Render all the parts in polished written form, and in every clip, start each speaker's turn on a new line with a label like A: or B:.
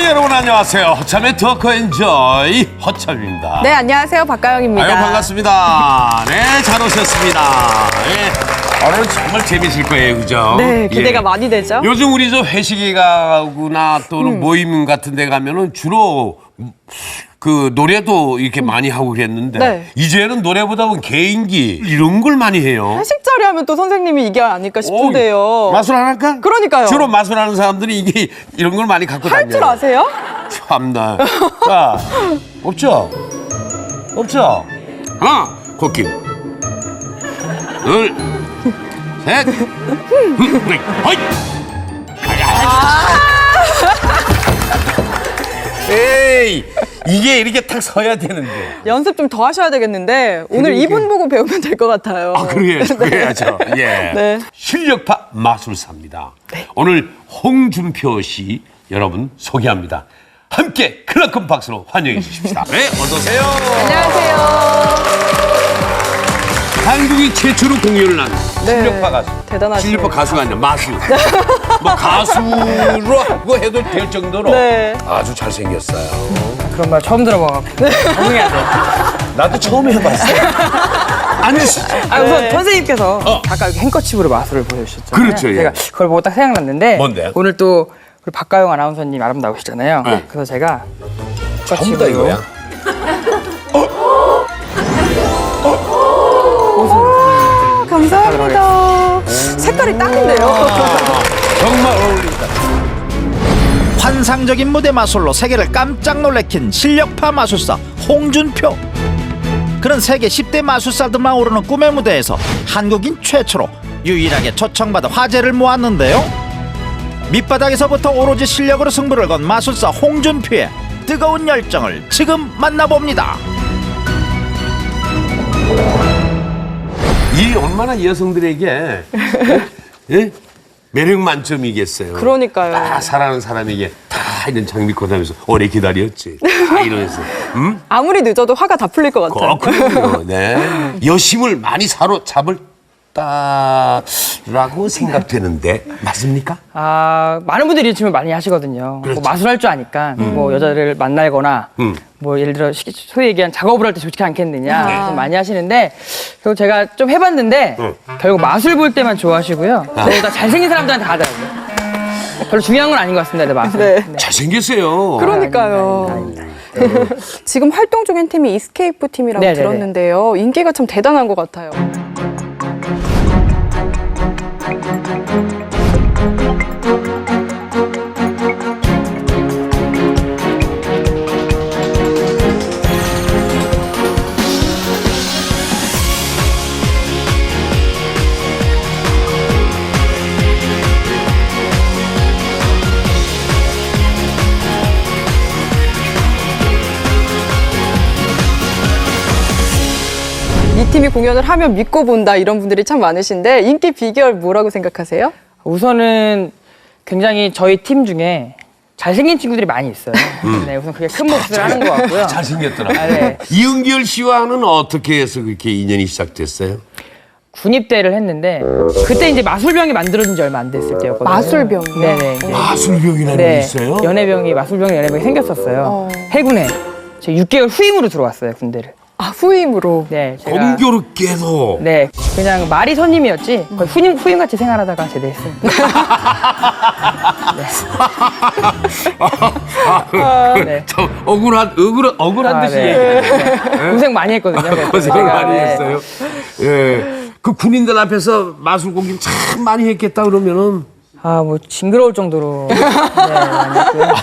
A: 여러분 안녕하세요. 허참의 토크 엔조이 허참입니다.
B: 네, 안녕하세요. 박가영입니다.
A: 아유, 반갑습니다. 네, 잘 오셨습니다. 네. 오늘 정말 재밌을 거예요, 그죠?
B: 네, 기대가
A: 예.
B: 많이 되죠.
A: 요즘 우리 저 회식에 가거나 또는 모임 같은 데 가면은 주로 그 노래도 이렇게 많이 하고 그랬는데
B: 네.
A: 이제는 노래보다는 개인기 이런 걸 많이 해요.
B: 회식 자리 하면 또 선생님이 이게 아닐까 싶은데요.
A: 마술 안 할까?
B: 그러니까요.
A: 주로 마술하는 사람들이 이게 이런 걸 많이 갖고 다녀요.
B: 할 줄 아세요?
A: 참나. 자, 없죠? 없죠? 하나, 코끼. 둘, 셋. 허이. 에이, 이게 이렇게 탁 서야 되는데.
B: 연습 좀 더 하셔야 되겠는데 오늘
A: 그러니까.
B: 이분 보고 배우면 될 것 같아요.
A: 아, 그래야죠. 그래야죠. 예.
B: 네.
A: 실력파 마술사입니다. 오늘 홍준표 씨 여러분 소개합니다. 함께 크나큰 박수로 환영해 주십시다. 네, 어서 오세요.
B: 안녕하세요.
A: 한국이 최초로 공연을 한 실력파 가수.
B: 대단하시네요.
A: 실력파 가수가 아니라 마술. 뭐 가수로 하고 해도 될 정도로
B: 네.
A: 아주 잘생겼어요.
C: 그런 말 처음 들어봐갖고 적응해야 돼.
A: 나도 처음 해봤어. 앉으시죠.
C: 아, 우선
B: 네.
C: 선생님께서 아까 여기 행커칩으로 마술을 보여주셨잖아요.
A: 그렇죠, 예.
C: 제가 그걸 보고 딱 생각났는데
A: 뭔데요?
C: 오늘 또 우리 박가영 아나운서님 아름다우시잖아요.
A: 네.
C: 그래서 제가
A: 전부 다 이거야.
B: 감사합니다. 색깔이 딱인데요.
A: 정말 어울린다.
D: 환상적인 무대 마술로 세계를 깜짝 놀래킨 실력파 마술사 홍준표. 그는 세계 10대 마술사들만 오르는 꿈의 무대에서 한국인 최초로 유일하게 초청받아 화제를 모았는데요. 밑바닥에서부터 오로지 실력으로 승부를 건 마술사 홍준표의 뜨거운 열정을 지금 만나봅니다.
A: 이 얼마나 여성들에게 예? 매력 만점이겠어요.
B: 그러니까요.
A: 다 사랑하는 사람에게 다 이런 장미꽃 하면서 오래 기다렸지. 다 이러면서. 응?
B: 아무리 늦어도 화가 다 풀릴 것 같아요.
A: 그렇군요. 네. 여심을 많이 사로잡을다라고 생각되는데 맞습니까?
C: 아, 많은 분들이 질문 많이 하시거든요.
A: 그렇죠.
C: 뭐 마술할 줄 아니까 뭐 여자를 만나거나 뭐 예를 들어 소위 얘기한 작업을 할 때 좋지 않겠느냐 좀 많이 하시는데 결국 제가 좀 해봤는데 결국 마술 볼 때만 좋아하시고요. 저보다 잘생긴 사람들한테 가더라고요. 별로 중요한 건 아닌 것 같습니다, 내 마술.
B: 네.
A: 잘생겼어요.
B: 그러니까요. 지금 활동 중인 팀이 이스케이프 팀이라고
C: 네네네.
B: 들었는데요. 인기가 참 대단한 것 같아요. 이 팀이 공연을 하면 믿고 본다 이런 분들이 참 많으신데 인기 비결 뭐라고 생각하세요?
C: 우선은 굉장히 저희 팀 중에 잘생긴 친구들이 많이 있어요. 네, 우선 그게 큰 몫을 하는 것 같고요.
A: 잘생겼더라고요.
C: 아, 네.
A: 이은결 씨와는 어떻게 해서 그렇게 인연이 시작됐어요?
C: 군입대를 했는데 그때 이제 마술병이 만들어진 지 얼마 안 됐을 때였거든요.
B: 마술병이요?
A: 아,
C: 네네. 이제
A: 마술병이라는 게
C: 네,
A: 있어요?
C: 마술병 연예병이 생겼었어요. 해군에 제 6개월 후임으로 들어왔어요, 군대를.
B: 아, 후임으로.
C: 네, 제가
A: 공교롭게도.
C: 네, 그냥 말이 선임이었지 거의 후임같이 생활하다가 제대했습니다. 네.
A: 저 억울한 듯이
C: 네.
A: 얘기해요.
C: 고생 많이 했거든요. 그래서
A: 고생
C: 제가,
A: 많이
C: 네.
A: 했어요. 예. 그 군인들 앞에서 마술 공연 참 많이 했겠다 그러면은
C: 아, 뭐 징그러울 정도로 네, 많이 했고요.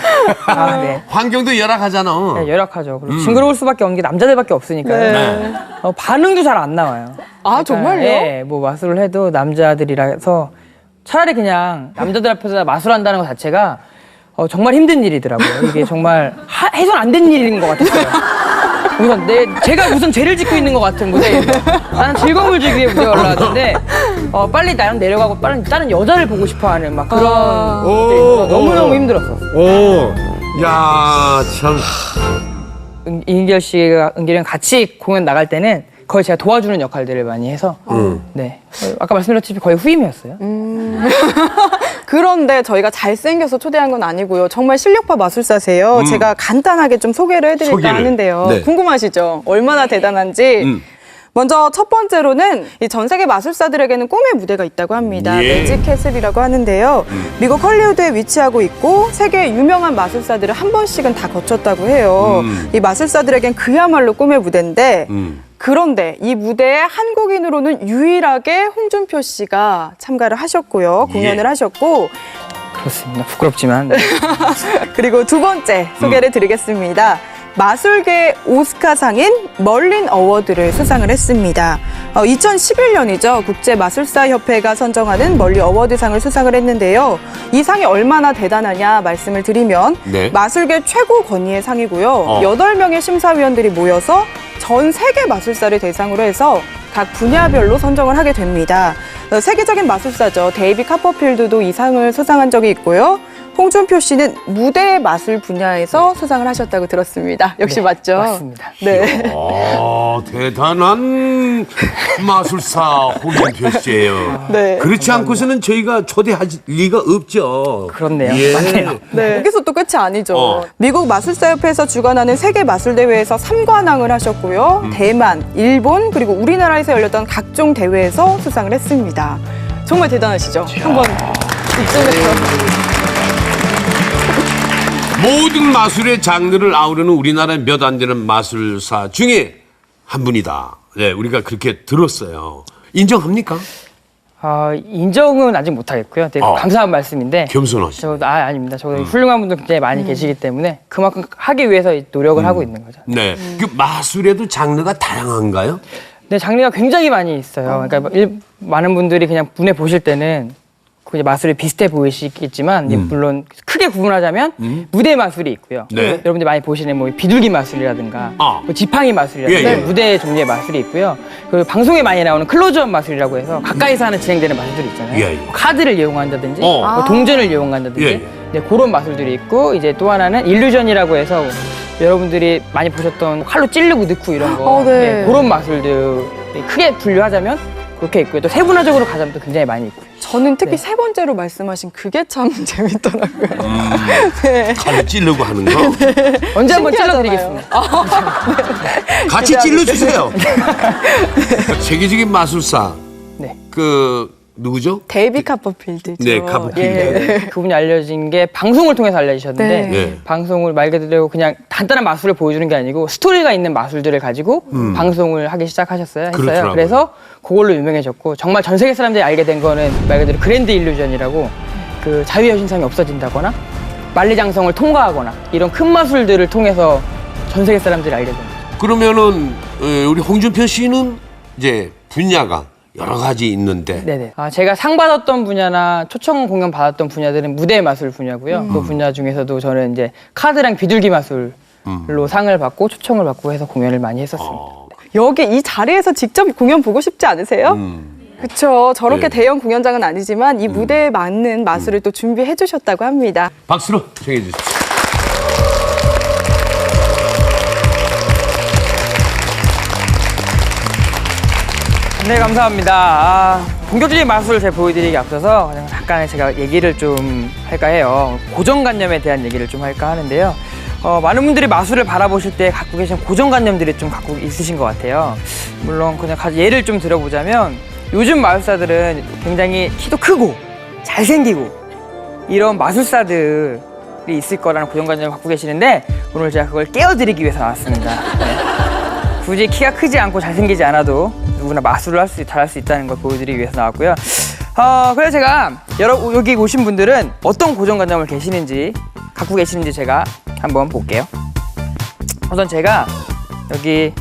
C: 아, 네.
A: 환경도 열악하잖아.
C: 네, 열악하죠. 그리고 징그러울 수밖에 없는 게 남자들밖에 없으니까요.
B: 네.
C: 반응도 잘 안 나와요.
B: 아, 정말요?
C: 네, 뭐 마술을 해도 남자들이라서 차라리 그냥 남자들 앞에서 마술한다는 것 자체가 정말 힘든 일이더라고요. 이게 정말 해선 안 된 일인 것 같았어요. 우선 제가 무슨 죄를 짓고 있는 것 같은 무대에서 나는 즐거움을 주기 위해 무대에 올라왔는데 빨리 나는 내려가고 빨리 다른 여자를 보고 싶어하는 막 그런 무대에서 너무너무 힘들었어.
A: 오, 야, 참.
C: 은결이랑 같이 공연 나갈 때는 거의 제가 도와주는 역할들을 많이 해서 네 아까 말씀드렸듯이 거의 후임이었어요.
B: 그런데 저희가 잘생겨서 초대한 건 아니고요. 정말 실력파 마술사세요. 제가 간단하게 좀 소개를 해드릴까
A: 소개를.
B: 하는데요.
A: 네.
B: 궁금하시죠? 얼마나 대단한지. 먼저 첫 번째로는 이 전 세계 마술사들에게는 꿈의 무대가 있다고 합니다.
A: 예.
B: 매직 캐슬이라고 하는데요. 미국 헐리우드에 위치하고 있고 세계 유명한 마술사들을 한 번씩은 다 거쳤다고 해요. 이 마술사들에겐 그야말로 꿈의 무대인데 그런데 이 무대에 한국인으로는 유일하게 홍준표 씨가 참가를 하셨고요. 공연을
A: 예.
B: 하셨고
C: 그렇습니다. 부끄럽지만. 네.
B: 그리고 두 번째 소개를 드리겠습니다. 마술계 오스카상인 멀린 어워드를 수상을 했습니다. 2011년이죠. 국제마술사협회가 선정하는 멀린 어워드상을 수상을 했는데요. 이 상이 얼마나 대단하냐 말씀을 드리면
A: 네.
B: 마술계 최고 권위의 상이고요. 8명의 심사위원들이 모여서 전 세계 마술사를 대상으로 해서 각 분야별로 선정을 하게 됩니다. 세계적인 마술사죠. 데이비 카퍼필드도 이 상을 수상한 적이 있고요. 홍준표 씨는 무대 마술 분야에서 수상을 하셨다고 들었습니다. 역시
C: 네,
B: 맞죠?
C: 맞습니다.
B: 네.
A: 대단한 마술사 홍준표 씨예요.
B: 네.
A: 그렇지 않고서는 저희가 초대할 리가 없죠.
C: 그렇네요.
A: 예.
C: 맞네요.
B: 네. 여기서 또 끝이 아니죠.
A: 어.
B: 미국 마술사협회에서 주관하는 세계 마술대회에서 3관왕을 하셨고요. 대만, 일본, 그리고 우리나라에서 열렸던 각종 대회에서 수상을 했습니다. 정말 대단하시죠? 한번 이쪽에서.
A: 모든 마술의 장르를 아우르는 우리나라의 몇 안 되는 마술사 중에 한 분이다. 네, 우리가 그렇게 들었어요. 인정합니까?
C: 인정은 아직 못하겠고요. 되게 감사한 말씀인데.
A: 겸손하시죠.
C: 아닙니다. 저 훌륭한 분들 굉장히 많이 계시기 때문에 그만큼 하기 위해서 노력을 하고 있는 거죠.
A: 네. 그 마술에도 장르가 다양한가요?
C: 네, 장르가 굉장히 많이 있어요. 그러니까 많은 분들이 그냥 눈에 보실 때는 그 마술이 비슷해 보이시겠지만 물론 크게 구분하자면 무대 마술이 있고요.
A: 네.
C: 여러분들이 많이 보시는 뭐 비둘기 마술이라든가 뭐 지팡이 마술이라든가
A: 예, 예.
C: 무대 종류의 마술이 있고요. 그 방송에 많이 나오는 클로즈업 마술이라고 해서 가까이서 하는 진행되는 마술들이 있잖아요.
A: 예, 예.
C: 뭐 카드를 이용한다든지
A: 어.
C: 뭐 동전을 이용한다든지
A: 예, 예.
C: 네, 그런 마술들이 있고 이제 또 하나는 일루전이라고 해서 여러분들이 많이 보셨던 칼로 찌르고 넣고 이런 거
B: 네.
C: 그런 마술들이 크게 분류하자면 그렇게 있고요. 또 세분화적으로 가자면 또 굉장히 많이 있고요.
B: 저는 특히
C: 네.
B: 세 번째로 말씀하신 그게 참 재밌더라고요. 네.
A: 칼로 찌르고 하는 거.
C: 언제 한번
B: 신기하잖아요.
C: 찔러드리겠습니다.
A: 같이 찔러주세요. 세계적인 마술사.
C: 네.
A: 그 누구죠?
B: 데이비 카퍼필드죠.
A: 네, 카퍼필드.
B: 예.
C: 그분이 알려진 게 방송을 통해서 알려주셨는데
B: 네.
A: 네.
C: 방송을 말 그대로 그냥 간단한 마술을 보여주는 게 아니고 스토리가 있는 마술들을 가지고 방송을 하기 시작하셨어요.
A: 그렇더라고요.
C: 그래서 그걸로 유명해졌고 정말 전 세계 사람들이 알게 된 거는 말 그대로 그랜드 일루전이라고 그 자유의 신상이 없어진다거나 만리장성을 통과하거나 이런 큰 마술들을 통해서 전 세계 사람들이 알게 된 거죠.
A: 그러면은 우리 홍준표 씨는 이제 분야가 여러 가지 있는데
C: 네네. 제가 상 받았던 분야나 초청 공연 받았던 분야들은 무대 마술 분야고요. 그 분야 중에서도 저는 이제 카드랑 비둘기 마술로 상을 받고 초청을 받고 해서 공연을 많이 했었습니다.
B: 여기 이 자리에서 직접 공연 보고 싶지 않으세요? 그렇죠. 저렇게
A: 네.
B: 대형 공연장은 아니지만 이 무대에 맞는 마술을 또 준비해 주셨다고 합니다.
A: 박수로 청해 주십시오.
C: 네, 감사합니다. 본격적인 마술을 제가 보여드리기 앞서서 그냥 잠깐 제가 얘기를 좀 할까 해요. 고정관념에 대한 얘기를 좀 할까 하는데요. 많은 분들이 마술을 바라보실 때 갖고 계신 고정관념들이 좀 갖고 있으신 것 같아요. 물론 그냥 예를 좀 들어보자면 요즘 마술사들은 굉장히 키도 크고 잘생기고 이런 마술사들이 있을 거라는 고정관념을 갖고 계시는데 오늘 제가 그걸 깨워드리기 위해서 나왔습니다. 네. 굳이 키가 크지 않고 잘생기지 않아도 누구나 마술을 잘할 수 있다는 걸 보여드리기 위해서 나왔고요. 그래서 제가 여기 오신 분들은 어떤 고정관념을 갖고 계시는지 제가 한번 볼게요. 우선 제가 여기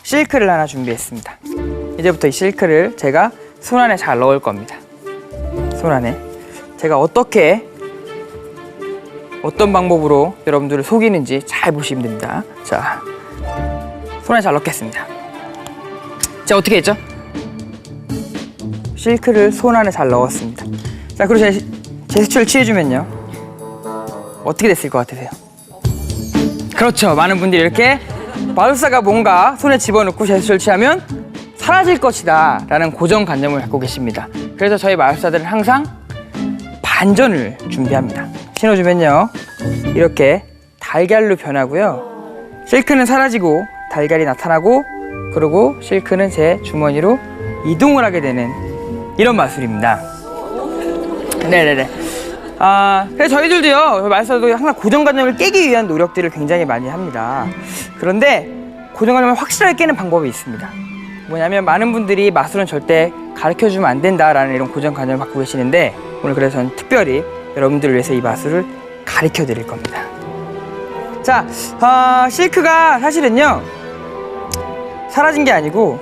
C: 실크를 하나 준비했습니다. 이제부터 이 실크를 제가 손 안에 잘 넣을 겁니다. 손 안에. 제가 어떤 방법으로 여러분들을 속이는지 잘 보시면 됩니다. 자, 손 안에 잘 넣겠습니다. 자, 어떻게 했죠? 실크를 손 안에 잘 넣었습니다. 자, 그리고 제스처를 취해주면요. 어떻게 됐을 것 같으세요? 그렇죠. 많은 분들이 이렇게 마술사가 뭔가 손에 집어넣고 제스처를 취하면 사라질 것이다 라는 고정관념을 갖고 계십니다. 그래서 저희 마술사들은 항상 반전을 준비합니다. 신어주면요, 이렇게 달걀로 변하고요. 실크는 사라지고 달걀이 나타나고, 그리고 실크는 제 주머니로 이동을 하게 되는 이런 마술입니다. 네네네. 그래서 저희들도요, 마술사도 항상 고정관념을 깨기 위한 노력들을 굉장히 많이 합니다. 그런데 고정관념을 확실하게 깨는 방법이 있습니다. 뭐냐면, 많은 분들이 마술은 절대 가르쳐주면 안 된다라는 이런 고정관념을 갖고 계시는데, 오늘 그래서 저는 특별히 여러분들을 위해서 이 마술을 가르쳐 드릴 겁니다. 자, 실크가 사실은요, 사라진 게 아니고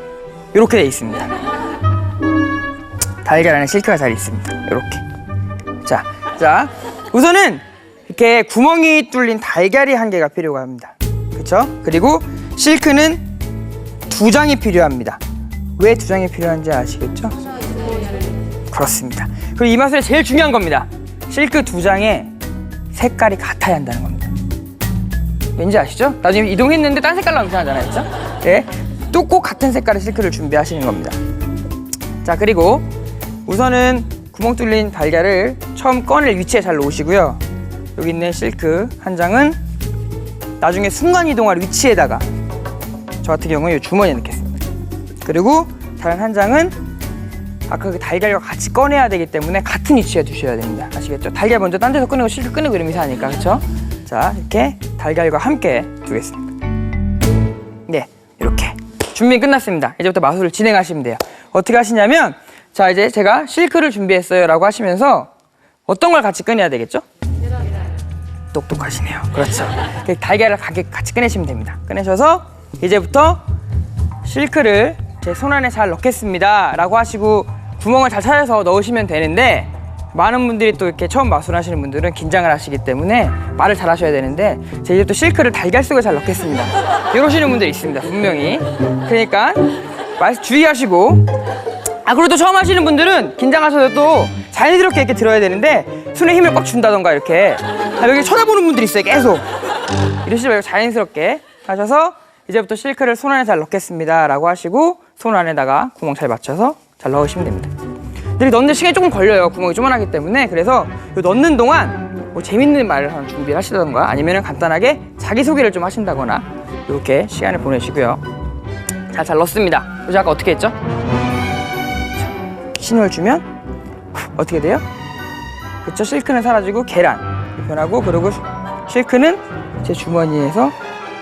C: 이렇게 돼 있습니다. 달걀 안에 실크가 잘 있습니다. 이렇게. 자, 우선은 이렇게 구멍이 뚫린 달걀이 한 개가 필요가 합니다. 그렇죠? 그리고 실크는 2장이 필요합니다. 왜 2장이 필요한지 아시겠죠? 그렇습니다. 그리고 이 마술의 제일 중요한 겁니다. 실크 2장의 색깔이 같아야 한다는 겁니다. 왠지 아시죠? 나중에 이동했는데 딴 색깔 나오면 이상하잖아요, 그렇죠? 네, 또 꼭 같은 색깔의 실크를 준비하시는 겁니다. 자, 그리고 우선은 구멍 뚫린 달걀을 처음 꺼낼 위치에 잘 놓으시고요. 여기 있는 실크 한 장은 나중에 순간 이동할 위치에다가, 저 같은 경우는 이 주머니에 넣겠습니다. 그리고 다른 한 장은 아까 그 달걀과 같이 꺼내야 되기 때문에 같은 위치에 두셔야 됩니다. 아시겠죠? 달걀 먼저 딴 데서 꺼내고 실크 꺼내고 이러면 이상하니까, 그렇죠? 자, 이렇게 달걀과 함께 두겠습니다. 네, 이렇게 준비 끝났습니다. 이제부터 마술을 진행하시면 돼요. 어떻게 하시냐면, 자, 이제 제가 실크를 준비했어요 라고 하시면서 어떤 걸 같이 꺼내야 되겠죠? 똑똑하시네요. 그렇죠. 달걀을 같이 꺼내시면 됩니다. 꺼내셔서 이제부터 실크를 제 손 안에 잘 넣겠습니다 라고 하시고 구멍을 잘 찾아서 넣으시면 되는데, 많은 분들이 또 이렇게 처음 마술 하시는 분들은 긴장을 하시기 때문에 말을 잘 하셔야 되는데, 제가 이제 또 실크를 달걀 속에 잘 넣겠습니다 이러시는 분들이 있습니다, 분명히. 그러니까 주의하시고, 그리고 또 처음 하시는 분들은 긴장하셔서 또 자연스럽게 이렇게 들어야 되는데, 손에 힘을 꽉 준다던가 이렇게 여기 쳐다보는 분들이 있어요, 계속. 이러시지 말고 자연스럽게 하셔서 이제부터 실크를 손 안에 잘 넣겠습니다 라고 하시고 손 안에다가 구멍 잘 맞춰서 잘 넣으시면 됩니다. 근데 넣는 시간이 조금 걸려요, 구멍이 조그만하기 때문에. 그래서 넣는 동안 뭐 재밌는 말을 하나 준비를 하시던가, 아니면 간단하게 자기소개를 좀 하신다거나 이렇게 시간을 보내시고요. 잘 넣습니다. 그래서 아까 어떻게 했죠? 신호를 주면 어떻게 돼요? 그쵸? 실크는 사라지고 계란 변하고, 그리고 실크는 제 주머니에서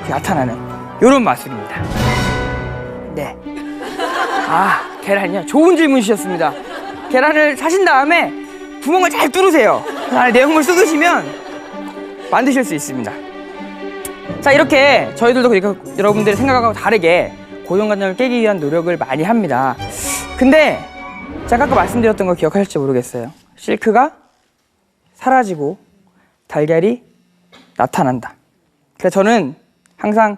C: 나타나는 이런 마술입니다. 네. 계란이요? 좋은 질문 주셨습니다. 계란을 사신 다음에 구멍을 잘 뚫으세요. 안에 내용물 쏟으시면 만드실 수 있습니다. 자, 이렇게 저희들도 그러니까 여러분들의 생각하고 다르게 고정관념을 깨기 위한 노력을 많이 합니다. 근데 제가 아까 말씀드렸던 거 기억하실지 모르겠어요. 실크가 사라지고 달걀이 나타난다. 그래서 저는 항상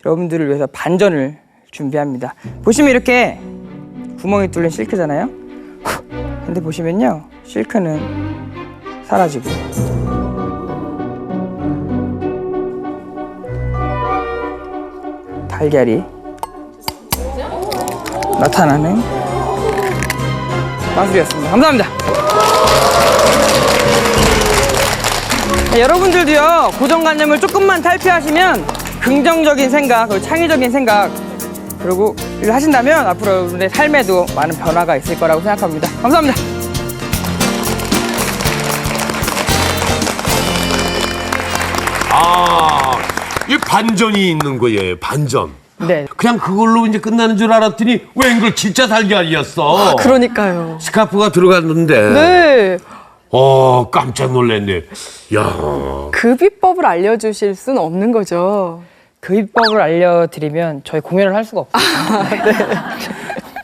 C: 여러분들을 위해서 반전을 준비합니다. 보시면 이렇게 구멍이 뚫린 실크잖아요. 근데 보시면요, 실크는 사라지고 달걀이 나타나는 마술이었습니다. 감사합니다. 여러분들도요, 고정관념을 조금만 탈피하시면 긍정적인 생각, 그리고 창의적인 생각, 그리고 이걸 하신다면 앞으로 여러분의 삶에도 많은 변화가 있을 거라고 생각합니다. 감사합니다.
A: 이 반전이 있는 거예요, 반전.
C: 네.
A: 그냥 그걸로 이제 끝나는 줄 알았더니 웬걸 진짜 달걀이었어.
B: 그러니까요.
A: 스카프가 들어갔는데.
B: 네.
A: 깜짝 놀랐네. 야.
B: 그 비법을 알려주실 순 없는 거죠.
C: 그 비법을 알려드리면 저희 공연을 할 수가 없어요.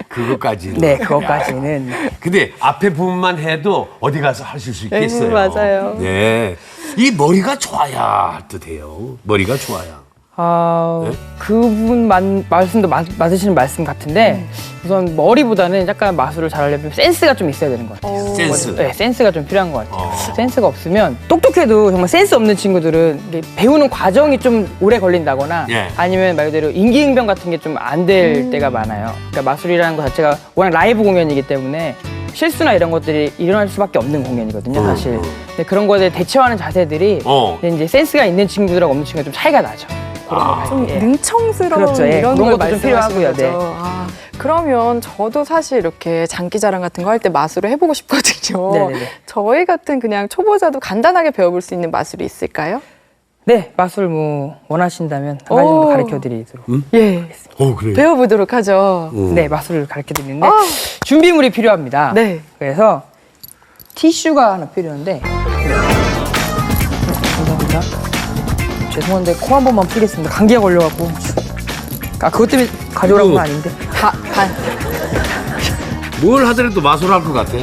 A: 그것까지는.
C: 네, 그것까지는.
A: 근데 앞에 부분만 해도 어디 가서 하실 수 있겠어요.
B: 맞아요.
A: 네. 이 머리가 좋아야 뜻해요. 머리가 좋아야. 네?
C: 그분 말씀도 맞으시는 말씀 같은데, 우선 머리보다는 약간 마술을 잘하려면 센스가 좀 있어야 되는 것 같아요.
A: 센스.
C: 네, 센스가 좀 필요한 것 같아요. 센스가 없으면 똑똑해 어떻게도 정말 센스 없는 친구들은 이게 배우는 과정이 좀 오래 걸린다거나
A: 예.
C: 아니면 말 그대로 임기응변 같은 게 좀 안 될 때가 많아요. 그러니까 마술이라는 것 자체가 워낙 라이브 공연이기 때문에 실수나 이런 것들이 일어날 수밖에 없는 공연이거든요, 사실. 근데 그런 거에 대처하는 자세들이 근데 이제 센스가 있는 친구들하고 없는 친구가 좀 차이가 나죠. 그런 거
B: 좀
C: 예.
B: 능청스러운
C: 그렇죠, 예.
B: 이런
C: 그런
B: 걸
C: 것도 좀
B: 말씀하시는
C: 필요하고요,
B: 거죠.
C: 네.
B: 아, 그러면 저도 사실 이렇게 장기자랑 같은 거 할 때 마술을 해보고 싶거든요.
C: 네네네.
B: 저희 같은 그냥 초보자도 간단하게 배워볼 수 있는 마술이 있을까요?
C: 네, 마술 뭐 원하신다면 한 가지 정도
B: 오.
C: 가르쳐드리도록.
B: 예,
A: 그래요?
B: 배워보도록 하죠.
C: 네, 마술을 가르쳐드리는데
B: 아.
C: 준비물이 필요합니다.
B: 네.
C: 그래서 티슈가 하나 필요한데 감사합니다. 죄송한데 코 한 번만 풀겠습니다. 감기가 걸려갖고. 아, 그것 때문에 가져오라는 건 아닌데.
A: 뭘 하더라도 마술할 것 같아.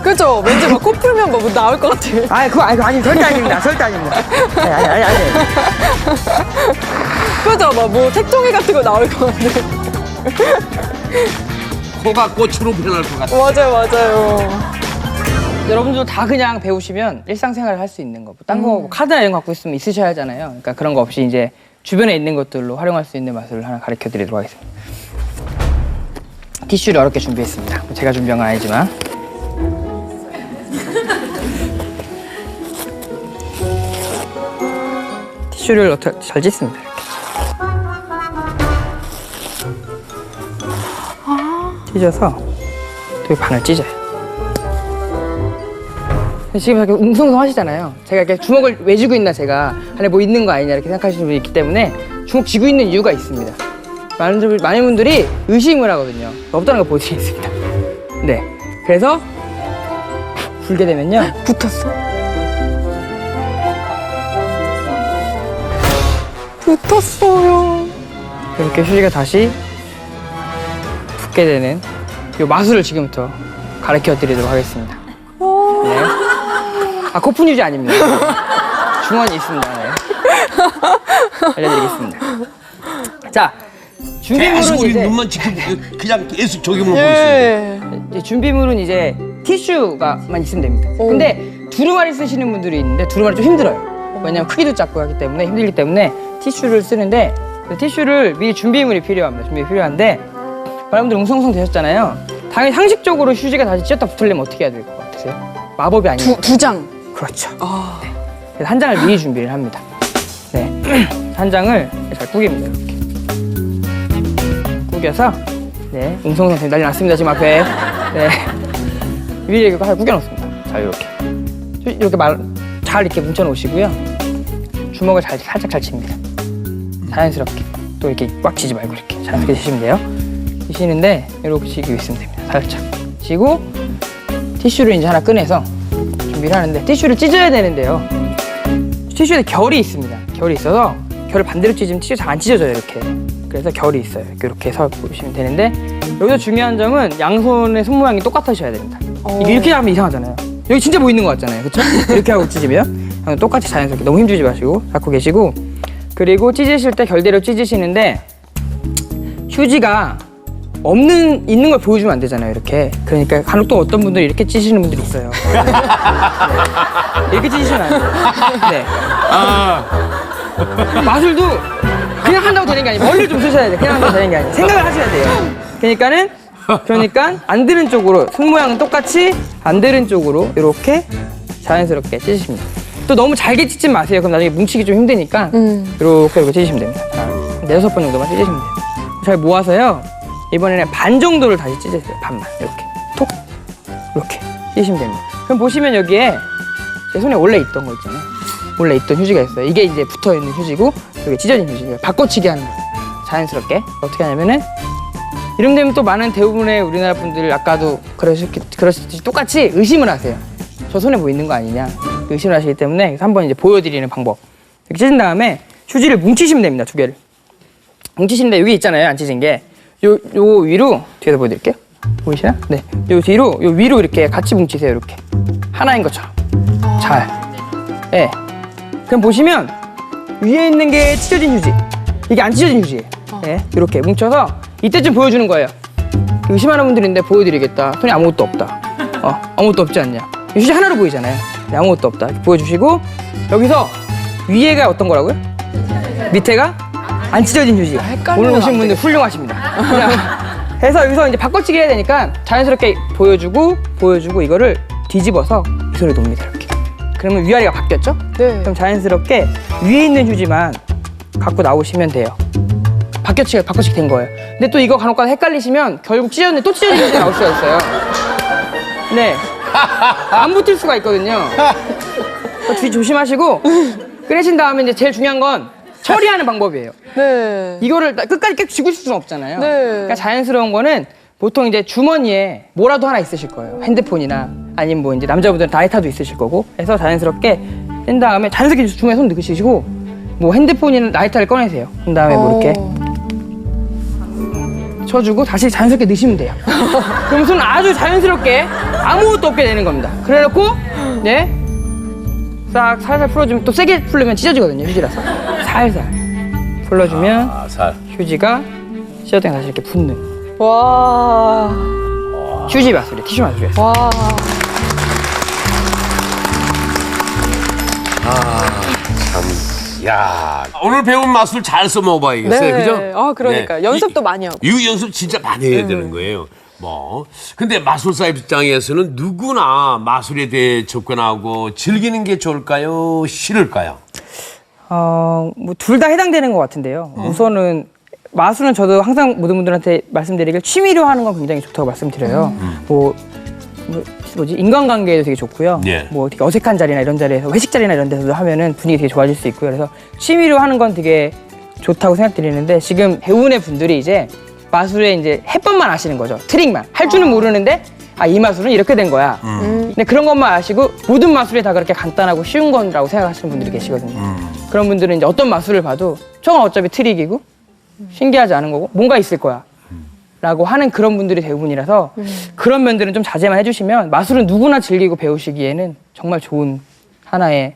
B: 그죠? 왠지 막 코 풀면 뭐 나올 것 같아.
C: 아, 그거 아니 절대 아닙니다. 절대 아닙니다. 아니.
B: 그죠? 막 뭐 색종이 같은 거 나올 것 같아.
A: 코가 꽃으로 변할 것 같아.
B: 맞아요.
C: 여러분들 다 그냥 배우시면 일상생활을 할 수 있는 거고 딴 거 카드나 이런 거 갖고 있으면 있으셔야 하잖아요. 그러니까 그런 거 없이 이제 주변에 있는 것들로 활용할 수 있는 마술을 하나 가르쳐 드리도록 하겠습니다. 티슈를 어렵게 준비했습니다. 제가 준비한 건 아니지만. 티슈를 어떻게 잘 찢습니다. 이렇게. 찢어서 또 반을 찢어요. 지금 이렇게 웅성웅성 하시잖아요. 제가 이렇게 주먹을 왜 쥐고 있나, 제가 안에 뭐 있는 거 아니냐 이렇게 생각하시는 분이 있기 때문에 주먹 쥐고 있는 이유가 있습니다. 많은 분들이 의심을 하거든요. 없다는 걸 보여드리겠습니다. 네, 그래서 불게 되면요,
B: 붙었어? 붙었어요.
C: 이렇게 휴지가 다시 붙게 되는 이 마술을 지금부터 가르쳐 드리도록 하겠습니다. 네. 아, 코푼 휴지 아닙니다. 주머니 있습니다. 네. 알려드리겠습니다. 자, 준비물은
A: 계속 우리
C: 이제
A: 눈만 지금 그냥 계속 저기만 보고 있어요.
B: 예.
C: 이제 준비물은 이제 티슈가만 있으면 됩니다. 근데 두루마리 쓰시는 분들이 있는데 두루마리 좀 힘들어요. 왜냐면 크기도 작고 하기 때문에 힘들기 때문에 티슈를 쓰는데 티슈를 미리 준비물이 필요합니다. 준비물이 필요한데 여러분들 웅성웅성 되셨잖아요. 당연히 상식적으로 휴지가 다시 찢었다 붙으려면 어떻게 해야 될 것 같으세요? 마법이 아니에요.
B: 두 장.
C: 그렇죠. 네. 그래서 한 장을 미리 준비를 합니다. 네. 한 장을 잘 꾸깁니다. 이렇게. 꾸겨서 네. 웅성웅성 난리 났습니다. 지금 앞에. 네. 위에 이렇게 꾸겨 놓습니다. 자, 이렇게. 이렇게 잘 이렇게 뭉쳐 놓으시고요. 주먹을 살짝 잘 칩니다. 자연스럽게. 또 이렇게 꽉 쥐지 말고 이렇게 자연스럽게 치시면 돼요. 치시는데 이렇게 치고 있으면 됩니다. 살짝. 치고 티슈를 이제 하나 꺼내서 준비를 하는데 티슈를 찢어야 되는데요. 티슈에 결이 있습니다. 결이 있어서 결을 반대로 찢으면 티슈 잘 안 찢어져요, 이렇게. 그래서 결이 있어요. 이렇게 해서 보시면 되는데 여기서 중요한 점은 양손의 손 모양이 똑같으셔야 됩니다. 이게 이렇게 하면 이상하잖아요. 여기 진짜 뭐 있는 것 같잖아요. 그렇죠? 이렇게 하고 찢으면 똑같이 자연스럽게 너무 힘주지 마시고 잡고 계시고 그리고 찢으실 때 결대로 찢으시는데 휴지가 있는 걸 보여주면 안 되잖아요, 이렇게. 그러니까 간혹 또 어떤 분들이 이렇게 찢으시는 분들이 있어요. 네. 이렇게 찢으시면 안 돼요. 네. 마술도 그냥 한다고 되는 게 아니에요. 머리를 좀 쓰셔야 돼요. 그냥 한다고 되는 게 아니에요. 생각을 하셔야 돼요. 그러니까 안 들은 쪽으로, 손 모양은 똑같이 안 들은 쪽으로 이렇게 자연스럽게 찢으십니다. 또 너무 잘게 찢지 마세요. 그럼 나중에 뭉치기 좀 힘드니까 이렇게 찢으시면 됩니다. 자, 4-5번 정도만 찢으시면 돼요. 잘 모아서요. 이번에는 반 정도를 다시 찢으세요. 반만. 이렇게. 톡. 이렇게 찢으시면 됩니다. 그럼 보시면 여기에 제 손에 원래 있던 거 있잖아요. 원래 있던 휴지가 있어요. 이게 이제 붙어있는 휴지고 여기 찢어진 휴지예요. 바꿔치기 하는 거예요. 자연스럽게. 어떻게 하냐면은 이름 되면 또 많은 대부분의 우리나라 분들 아까도 그러셨듯이 똑같이 의심을 하세요. 저 손에 뭐 있는 거 아니냐. 의심을 하시기 때문에 그래서 한번 이제 보여드리는 방법. 이렇게 찢은 다음에 휴지를 뭉치시면 됩니다. 2개를. 뭉치시는데 여기 있잖아요. 안 찢은 게. 요 위로 뒤에서 보여드릴게요. 보이시나? 네. 요 뒤로, 요 위로 이렇게 같이 뭉치세요. 이렇게. 하나인 것처럼. 잘. 예. 네. 그럼 보시면 위에 있는 게 찢어진 휴지. 이게 안 찢어진 휴지예요. 예. 네. 이렇게 뭉쳐서 이때쯤 보여주는 거예요. 의심하는 분들인데 보여드리겠다. 손에 아무것도 없다. 아무것도 없지 않냐. 휴지 하나로 보이잖아요. 네, 아무것도 없다. 이렇게 보여주시고 여기서 위에가 어떤 거라고요? 밑에가 안 찢어진 휴지. 오늘 오신 분들 훌륭하십니다. 그냥 해서 여기서 이제 바꿔치기 해야 되니까 자연스럽게 보여주고 이거를 뒤집어서 이 손에 놓습니다. 이렇게. 그러면 위아래가 바뀌었죠?
B: 네.
C: 그럼 자연스럽게 위에 있는 휴지만 갖고 나오시면 돼요. 바꿔치기 된 거예요. 근데 또 이거 간혹가다 헷갈리시면 결국 찢어졌는데 또 찢어진 휴지 나올 수가 있어요. 네. 안 붙을 수가 있거든요. 뒤 조심하시고 끓이신 다음에 이제 제일 중요한 건 처리하는 방법이에요.
B: 네.
C: 이거를 끝까지 계속 쥐고 있을 수는 없잖아요.
B: 네.
C: 그러니까 자연스러운 거는 보통 이제 주머니에 뭐라도 하나 있으실 거예요. 핸드폰이나 아니면 뭐 이제 남자분들은 라이터도 있으실 거고. 해서 자연스럽게 뺀 다음에 자연스럽게 주머니에 손 넣으시고 뭐 핸드폰이나 라이터를 꺼내세요. 그 다음에 뭐 이렇게 쳐주고 다시 자연스럽게 넣으시면 돼요. 그럼 손 아주 자연스럽게 아무것도 없게 되는 겁니다. 그래놓고 네. 싹 살살 풀어주면 또 세게 풀려면 찢어지거든요. 휴지라서 살살 풀어주면 휴지가 찢어진 게 다시 이렇게 붙는
B: 와.
C: 휴지 마술이에요. 티슈 마술이에요.
B: 와.
A: 야, 오늘 배운 마술 잘 써먹어봐야겠어요, 그죠?
B: 아, 그러니까. 연습도 많이 하고.
A: 이 연습 진짜 많이 해야 되는 거예요. 근데 마술사 입장에서는 누구나 마술에 대해 접근하고 즐기는 게 좋을까요? 싫을까요?
C: 뭐 둘 다 해당되는 것 같은데요. 우선은 마술은 저도 항상 모든 분들한테 말씀드리길 취미로 하는 건 굉장히 좋다고 말씀드려요. 뭐지 인간관계에도 되게 좋고요.
A: 예.
C: 뭐 되게 어색한 자리나 이런 자리에서 회식 자리나 이런 데서도 하면은 분위기 되게 좋아질 수 있고요. 그래서 취미로 하는 건 되게 좋다고 생각드리는데 지금 배우는 분들이 이제 마술에 이제 해법만 아시는 거죠. 트릭만 할 줄은 모르는데 이 마술은 이렇게 된 거야. 근데 그런 것만 아시고 모든 마술이 다 그렇게 간단하고 쉬운 거라고 생각하시는 분들이 계시거든요. 그런 분들은 이제 어떤 마술을 봐도 저건 어차피 트릭이고 신기하지 않은 거고 뭔가 있을 거야. 라고 하는 그런 분들이 대부분이라서 그런 면들은 좀 자제만 해주시면 마술은 누구나 즐기고 배우시기에는 정말 좋은 하나의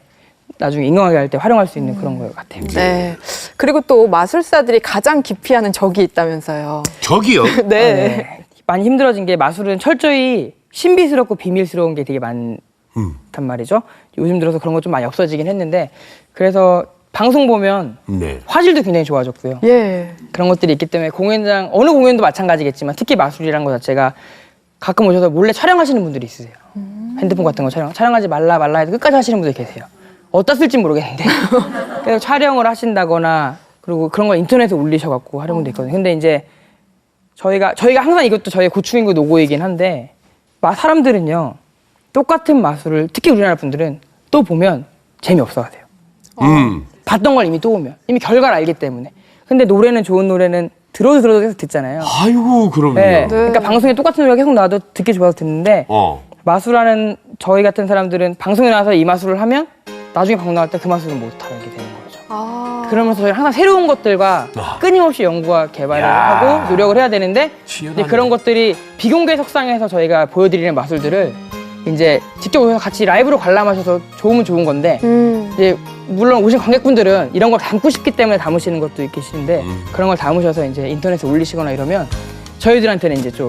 C: 나중에 인간관계 할 때 활용할 수 있는 그런 것 같아요.
B: 네. 그리고 또 마술사들이 가장 기피하는 적이 있다면서요.
A: 저기요?
B: 네.
C: 많이 힘들어진 게 마술은 철저히 신비스럽고 비밀스러운 게 되게 많단 말이죠. 요즘 들어서 그런 거 좀 많이 없어지긴 했는데 그래서 방송 보면 화질도 굉장히 좋아졌고요.
B: 예.
C: 그런 것들이 있기 때문에 공연장 어느 공연도 마찬가지겠지만 특히 마술이라는 것 자체가 가끔 오셔서 몰래 촬영하시는 분들이 있으세요. 핸드폰 같은 거 촬영하지 말라 해서 끝까지 하시는 분들이 계세요. 어디다 쓸지 모르겠는데 그래서 촬영을 하신다거나 그리고 그런 걸 인터넷에 올리셔갖고 하는 분도 있거든요. 근데 이제 저희가 항상 이것도 저희의 고충이고 노고이긴 한데 사람들은요 똑같은 마술을 특히 우리나라 분들은 또 보면 재미없어 하세요. 봤던 걸 이미 또 보면 이미 결과를 알기 때문에. 근데 노래는 좋은 노래는 들어도 계속 듣잖아요.
A: 아이고, 그럼요.
C: 네. 그러니까 방송에 똑같은 노래가 계속 나와도 듣기 좋아서 듣는데 마술하는 저희 같은 사람들은 방송에 나와서 이 마술을 하면 나중에 방송 나갈 때 그 마술을 못 하게 되는 거죠. 그러면서 저희 항상 새로운 것들과 끊임없이 연구와 개발을 하고 노력을 해야 되는데 이제 그런 것들이 비공개 석상에서 저희가 보여드리는 마술들을 이제 직접 오셔서 같이 라이브로 관람하셔서 좋으면 좋은 건데 이제 물론 오신 관객분들은 이런 걸 담고 싶기 때문에 담으시는 것도 계시는데 그런 걸 담으셔서 이제 인터넷에 올리시거나 이러면 저희들한테는 이제 좀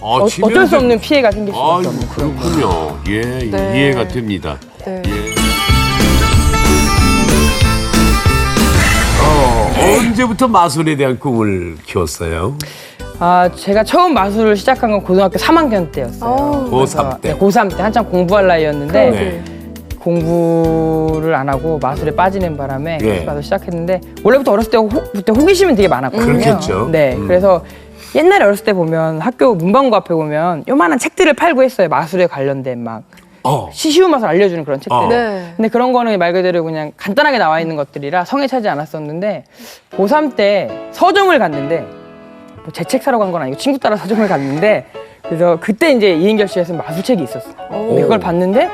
C: 어쩔 수 없는 피해가 생길 수밖에 없는 그런 거.
A: 그렇군요. 예,
B: 네.
A: 이해가 됩니다.
B: 네.
A: 언제부터 마술에 대한 꿈을 키웠어요?
C: 제가 처음 마술을 시작한 건 고등학교 3학년 때였어요.
A: 고3 때.
C: 네, 고3 때 한참 공부할 나이였는데
A: 네.
C: 공부를 안 하고 마술에 빠지는 바람에
A: 네.
C: 마술 시작했는데 원래부터 어렸을 때 호기심은 되게 많았거든요.
A: 그렇겠죠.
C: 네, 그래서 옛날에 어렸을 때 보면 학교 문방구 앞에 보면 요만한 책들을 팔고 했어요. 마술에 관련된 막 쉬운 맛을 알려주는 그런 책들.
B: 네.
C: 근데 그런 거는 말 그대로 그냥 간단하게 나와 있는 것들이라 성에 차지 않았었는데 고3 때 서점을 갔는데 뭐 제 책 사러 간 건 아니고 친구 따라 서점을 갔는데 그래서 그때 이제 이인결 씨가 쓴 마술책이 있었어요. 근데 그걸 봤는데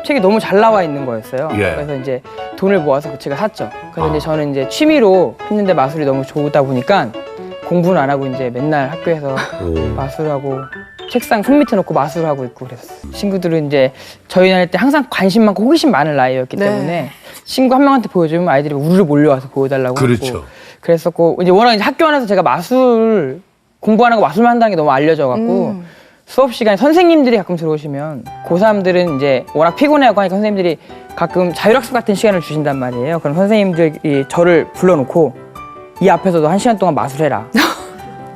C: 책이 너무 잘 나와 있는 거였어요.
A: 예.
C: 그래서 이제 돈을 모아서 그 책을 샀죠. 그래서 이제 저는 이제 취미로 했는데 마술이 너무 좋다 보니까 공부는 안 하고 이제 맨날 학교에서 마술하고 책상 손 밑에 놓고 마술하고 있고 그랬어요. 친구들은 이제 저희 나이 때 항상 관심 많고 호기심 많은 나이였기
B: 네.
C: 때문에 친구 한 명한테 보여주면 아이들이 우르르 몰려와서 보여달라고
A: 그렇죠.
C: 하고 그랬었고 이제 워낙 이제 학교 안에서 제가 마술 공부하는 거 마술만 한다는 게 너무 알려져 갖고 수업 시간에 선생님들이 가끔 들어오시면 고3들은 이제 워낙 피곤해하고 하니까 선생님들이 가끔 자율학습 같은 시간을 주신단 말이에요. 그럼 선생님들이 저를 불러놓고 이 앞에서도 1시간 동안 마술해라.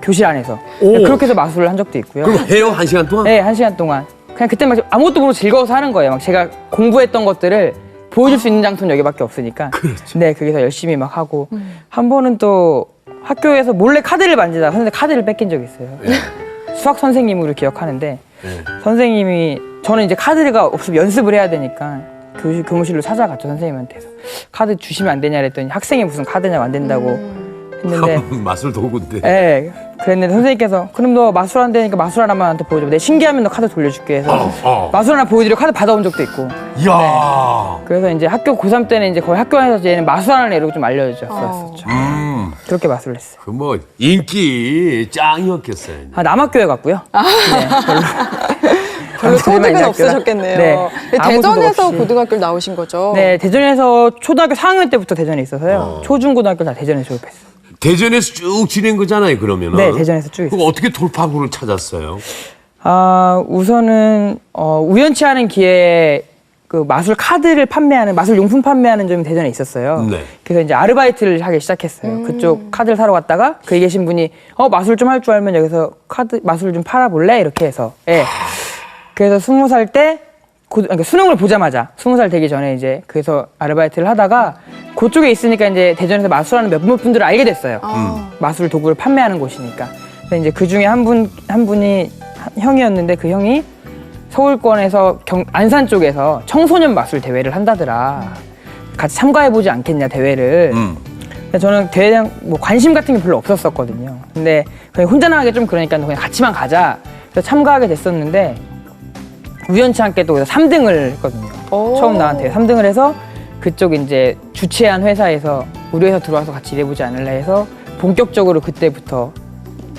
C: 교실 안에서.
A: 오.
C: 그렇게 해서 마술을 한 적도 있고요.
A: 그럼 해요? 1시간 동안?
C: 네, 1시간 동안. 그냥 그때 막 아무것도 모르고 즐거워서 하는 거예요. 막 제가 공부했던 것들을 보여줄 수 있는 장소는 여기밖에 없으니까.
A: 그렇죠.
C: 네, 거기서 열심히 막 하고. 한 번은 또 학교에서 몰래 카드를 만지다가 선생님 카드를 뺏긴 적이 있어요. 수학 선생님으로 기억하는데 선생님이 저는 이제 카드가 없으면 연습을 해야 되니까 교무실로 찾아갔죠. 선생님한테서 카드 주시면 안 되냐 그랬더니 학생이 무슨 카드냐 안 된다고 했는데
A: 마술 도구인데.
C: 네, 그랬는데 선생님께서 그럼 너 마술 안 되니까 마술 하나만 나한테 보여줘. 내가 신기하면 너 카드 돌려줄게 해서 마술 하나 보여드리고 카드 받아온 적도 있고.
A: 이야.
C: 그래서 이제 학교 고3 때는 이제 거의 학교 안에서 얘는 마술 하는 애로 좀 알려졌었죠. 그렇게 마술을 했어요.
A: 그 뭐 인기 짱이었겠어요.
C: 아, 남학교에 갔고요. 네,
B: 별로 소득은
C: 학교라.
B: 없으셨겠네요.
C: 네, 아무 소득
B: 대전에서
C: 없이.
B: 고등학교를 나오신 거죠?
C: 네, 대전에서 초등학교 4학년 때부터 대전에 있어서요. 초중고등학교 다 대전에 졸업했어요.
A: 대전에서 쭉 지낸 거잖아요, 그러면은.
C: 네, 대전에서 쭉
A: 그럼
C: 있어요.
A: 어떻게 돌파구를 찾았어요?
C: 아, 우선은 우연치 않은 기회에 그 마술 카드를 판매하는 마술 용품 판매하는 점이 대전에 있었어요.
A: 네.
C: 그래서 이제 아르바이트를 하기 시작했어요. 그쪽 카드를 사러 갔다가 거기 계신 분이 마술 좀 할 줄 알면 여기서 카드 마술 좀 팔아볼래? 이렇게 해서. 예. 그래서 20살 때 그러니까 수능을 보자마자 20살 되기 전에 이제 그래서 아르바이트를 하다가 그쪽에 있으니까 이제 대전에서 마술하는 몇몇 분들을 알게 됐어요. 마술 도구를 판매하는 곳이니까. 근데 이제 그 중에 한 분이 형이었는데 그 형이 서울권에서 안산 쪽에서 청소년 마술 대회를 한다더라. 같이 참가해보지 않겠냐 대회를. 근데 저는 대회에 뭐 관심 같은 게 별로 없었었거든요. 근데 그냥 혼자 나가기 좀 그러니까 그냥 같이만 가자. 그래서 참가하게 됐었는데 우연치 않게 또 3등을 했거든요. 처음 나간 대회 3등을 해서 그쪽 이제 주최한 회사에서 우리 회사 들어와서 같이 일해보지 않을래 해서 본격적으로 그때부터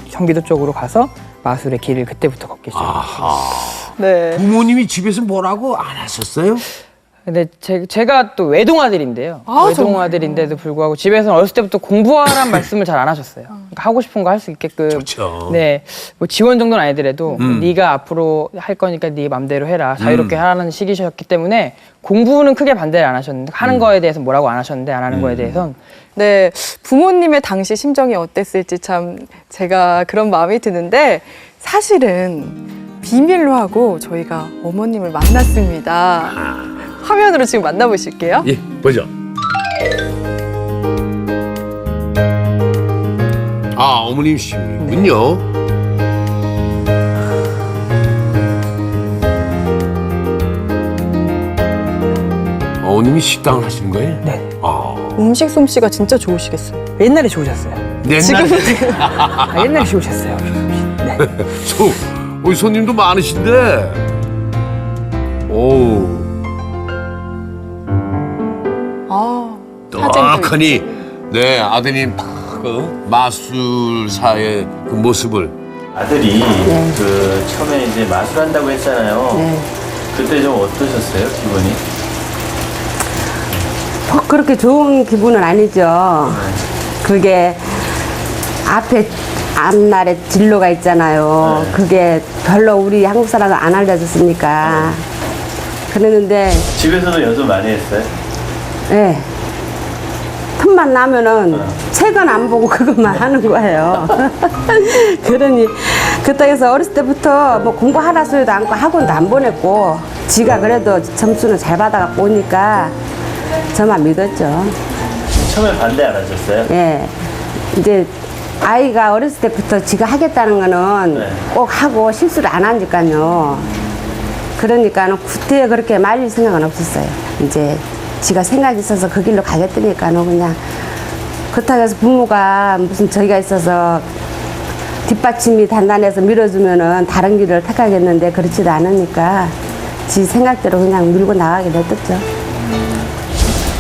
C: 경기도 쪽으로 가서 마술의 길을 그때부터 걷기 시작했어요.
B: 네.
A: 부모님이 집에서 뭐라고 안 하셨어요?
C: 근데 제가 또 외동아들인데요. 외동아들인데도 불구하고 집에서는 어렸을 때부터 공부하라는 말씀을 잘 안 하셨어요. 그러니까 하고 싶은 거 할 수 있게끔.
A: 좋죠.
C: 네, 뭐 지원 정도는 아니더라도 네가 앞으로 할 거니까 네 맘대로 해라. 자유롭게 하라는 시기셨기 때문에 공부는 크게 반대를 안 하셨는데 하는 거에 대해서 뭐라고 안 하셨는데 안 하는 거에 대해서는
B: 네, 부모님의 당시 심정이 어땠을지 참 제가 그런 마음이 드는데 사실은 비밀로 하고 저희가 어머님을 만났습니다. 화면으로 지금 만나보실게요.
A: 예, 보죠. 아, 어머님이시군요. 어머님이 식당을 하시는 거예요?
C: 네.
A: 아,
B: 음식 솜씨가 진짜 좋으시겠어요.
C: 옛날에 좋으셨어요.
A: 옛날에
C: 옛날에 좋으셨어요. 네.
A: 손님도 많으신데. 오,
B: 아,
A: 떡하니 네 아드님 그 마술사의 그 모습을
E: 아들이 그 처음에 이제 마술한다고 했잖아요. 그때 좀 어떠셨어요, 기분이?
F: 그렇게 좋은 기분은 아니죠. 그게 앞날에 진로가 있잖아요. 그게 별로 우리 한국 사람은 안 알려줬으니까. 그랬는데,
E: 집에서도 연습 많이 했어요?
F: 예. 틈만 나면은 책은 안 보고 그것만 하는 거예요. 그러니, 그때에서 어렸을 때부터 뭐 공부하라 소리도 않고 학원도 안 보냈고, 지가 그래도 점수는 잘 받아갖고 오니까 저만 믿었죠.
E: 처음에 반대 안 하셨어요?
F: 예. 이제 아이가 어렸을 때부터 지가 하겠다는 거는
E: 네.
F: 꼭 하고 실수를 안 하니까요. 그러니까는 그때 그렇게 말릴 생각은 없었어요. 이제 지가 생각이 있어서 그 길로 가겠다니까는 그냥 그렇다고 해서 부모가 무슨 저기가 있어서 뒷받침이 단단해서 밀어주면은 다른 길을 택하겠는데 그렇지도 않으니까 지 생각대로 그냥 밀고 나가게 냅뒀죠.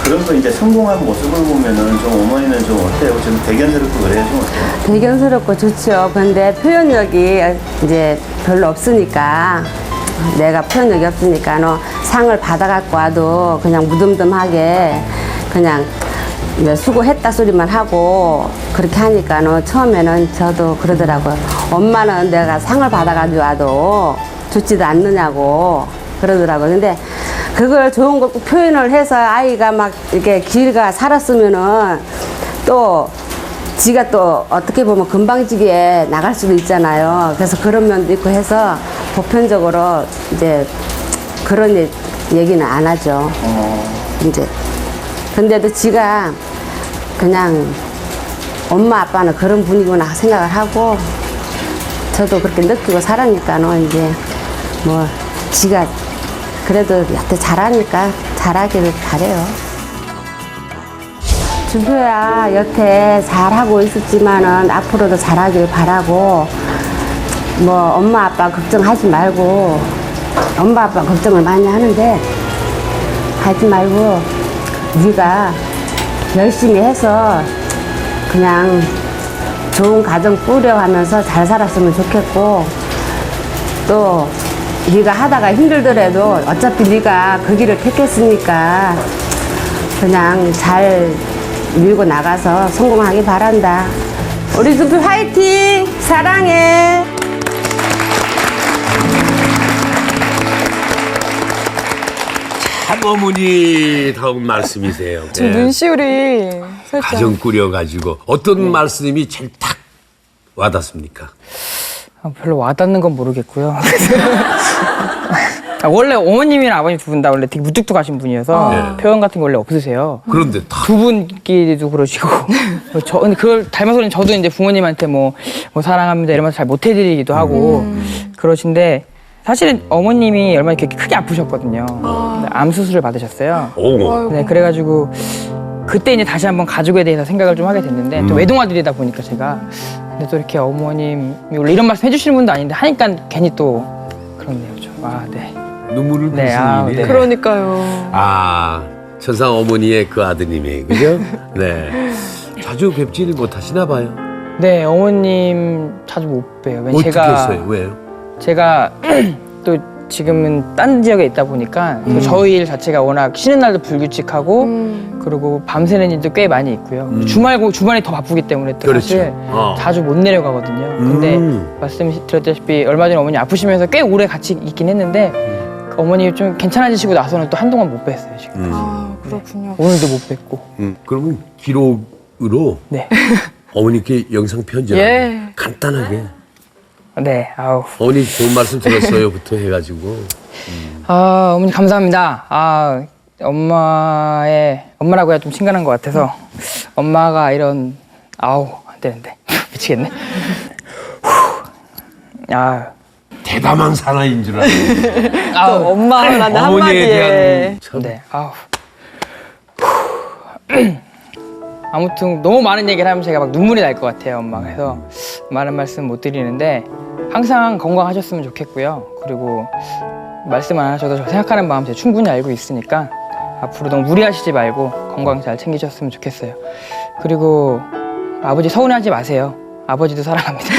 E: 그러면서 이제 성공한 모습을 보면은 좀 어머니는 좀 어때요? 좀 대견스럽고 그래요? 좀 어때요?
F: 대견스럽고 좋죠. 근데 표현력이 이제 별로 없으니까 내가 표현력이 없으니까 상을 받아갖고 와도 그냥 무덤덤하게 그냥 이제 수고했다 소리만 하고 그렇게 하니까는 처음에는 저도 그러더라고요. 엄마는 내가 상을 받아가지고 와도 좋지도 않느냐고 그러더라고요. 근데 그걸 좋은 걸 꼭 표현을 해서 아이가 막 이렇게 길가 살았으면은 또 지가 또 어떻게 보면 금방지기에 나갈 수도 있잖아요. 그래서 그런 면도 있고 해서 보편적으로 이제 그런 얘기는 안 하죠. 이제 근데도 지가 그냥 엄마 아빠는 그런 분이구나 생각을 하고 저도 그렇게 느끼고 살았니까는 이제 뭐 지가 그래도 여태 잘하니까 잘하기를 바래요. 준표야 여태 잘하고 있었지만은 앞으로도 잘하길 바라고 뭐 엄마 아빠 걱정하지 말고 엄마 아빠 걱정을 많이 하는데 하지 말고 네가 열심히 해서 그냥 좋은 가정 꾸려가면서 잘 살았으면 좋겠고 또 네가 하다가 힘들더라도 어차피 네가 그 길을 택했으니까 그냥 잘 밀고 나가서 성공하기 바란다. 우리 준표 화이팅! 사랑해!
A: 참 어머니다운 말씀이세요.
B: 지금
A: 네.
B: 눈시울이 살짝.
A: 가정 꾸려가지고 어떤 말씀이 제일 딱 와닿습니까?
C: 별로 와닿는 건 모르겠고요. 원래 어머님이랑 아버님 두 분 다 원래 되게 무뚝뚝하신 분이어서 표현 같은 게 원래 없으세요.
A: 그런데 다
C: 두 분끼리도 그러시고 근데 그걸 닮아서는 저도 이제 부모님한테 뭐 사랑합니다 이러면서 잘 못해드리기도 하고 그러신데 사실은 어머님이 얼마나 이렇게 크게 아프셨거든요. 암 수술을 받으셨어요.
A: 오.
C: 네, 그래가지고 그때 이제 다시 한번 가족에 대해서 생각을 좀 하게 됐는데 또 외동아들이다 보니까 제가 근데 또 이렇게 어머님이 원래 이런 말씀 해주시는 분도 아닌데 하니까 괜히 또 그렇네요. 좀. 네.
A: 눈물을
C: 네, 아,
A: 부으시니
C: 네.
B: 그러니까요.
A: 아, 천상 어머니의 그 아드님이 그죠? 네. 자주 뵙지를 못하시나 봐요.
C: 네, 어머님 자주 못 봬요. 왜냐면
A: 어떻게 했어요? 왜요?
C: 제가 또 지금은 딴 지역에 있다 보니까 또 저희 일 자체가 워낙 쉬는 날도 불규칙하고 그리고 밤새는 일도 꽤 많이 있고요. 주말이 더 바쁘기 때문에 또
A: 그렇죠.
C: 사실
A: 어.
C: 자주 못 내려가거든요. 근데 말씀드렸다시피 얼마 전에 어머니 아프시면서 꽤 오래 같이 있긴 했는데 어머니 좀 괜찮아지시고 나서는 또 한동안 못 뵀어요 지금.
B: 아, 그렇군요.
C: 오늘도 못 뵀고.
A: 그러면 기록으로
C: 네.
A: 어머니께 영상 편지
B: 예.
A: 간단하게
C: 네. 아우.
A: 어머니 좋은 말씀 들었어요부터 해가지고
C: 아, 어머니 감사합니다. 아, 엄마라고 해야 좀 친근한 것 같아서 엄마가 이런 아우 안 되는데 미치겠네. 아,
A: 대담한 사나이인 줄 알았는데
B: 또 엄마라는
A: 어머니에
B: 한마디에.
A: 대한 참
C: 네. 아우. 아무튼 너무 많은 얘기를 하면 제가 막 눈물이 날 것 같아요, 엄마가. 그래서 많은 말씀 못 드리는데 항상 건강하셨으면 좋겠고요. 그리고 말씀 안 하셔도 저 생각하는 마음 제가 충분히 알고 있으니까 앞으로 너무 무리하시지 말고 건강 잘 챙기셨으면 좋겠어요. 그리고 아버지 서운해하지 마세요. 아버지도 사랑합니다.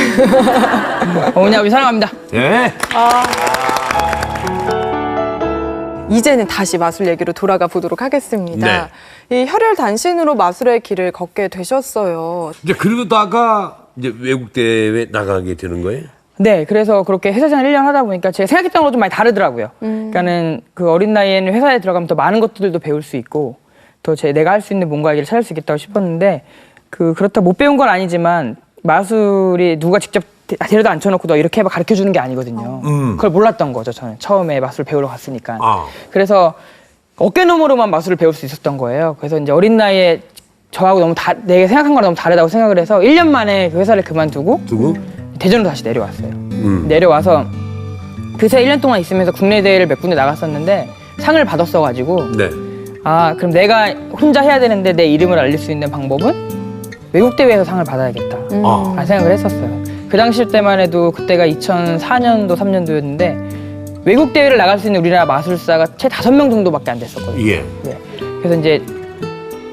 C: 어머니 아버지 사랑합니다.
A: 네.
B: 이제는 다시 마술 얘기로 돌아가 보도록 하겠습니다. 이 혈혈 단신으로 마술의 길을 걷게 되셨어요.
A: 이제 그러다가 이제 외국 대회 나가게 되는 거예요?
C: 네, 그래서 그렇게 회사 생활 1년 하다 보니까 제가 생각했던 거랑 좀 많이 다르더라고요. 그러니까는 그 어린 나이에는 회사에 들어가면 더 많은 것들도 배울 수 있고 더 내가 할 수 있는 뭔가 얘기를 찾을 수 있겠다고 싶었는데 그렇다 못 배운 건 아니지만 마술이 누가 직접 데려다 앉혀놓고 너 이렇게 해봐 가르쳐 주는 게 아니거든요. 그걸 몰랐던 거죠, 저는. 처음에 마술 배우러 갔으니까.
A: 아.
C: 그래서 어깨너머로만 마술을 배울 수 있었던 거예요. 그래서 이제 어린 나이에 저하고 너무 내가 생각한 거랑 너무 다르다고 생각을 해서 1년 만에 그 회사를 그만두고 대전으로 다시 내려왔어요. 내려와서 그새 1년 동안 있으면서 국내 대회를 몇 군데 나갔었는데 상을 받았어가지고
A: 네.
C: 아 그럼 내가 혼자 해야 되는데 내 이름을 알릴 수 있는 방법은 외국 대회에서 상을 받아야겠다 라는 생각을 했었어요. 그 당시 때만 해도 그때가 2004년도 3년도였는데 외국 대회를 나갈 수 있는 우리나라 마술사가 채 5명 정도밖에 안 됐었거든요.
A: 예.
C: 네. 그래서 이제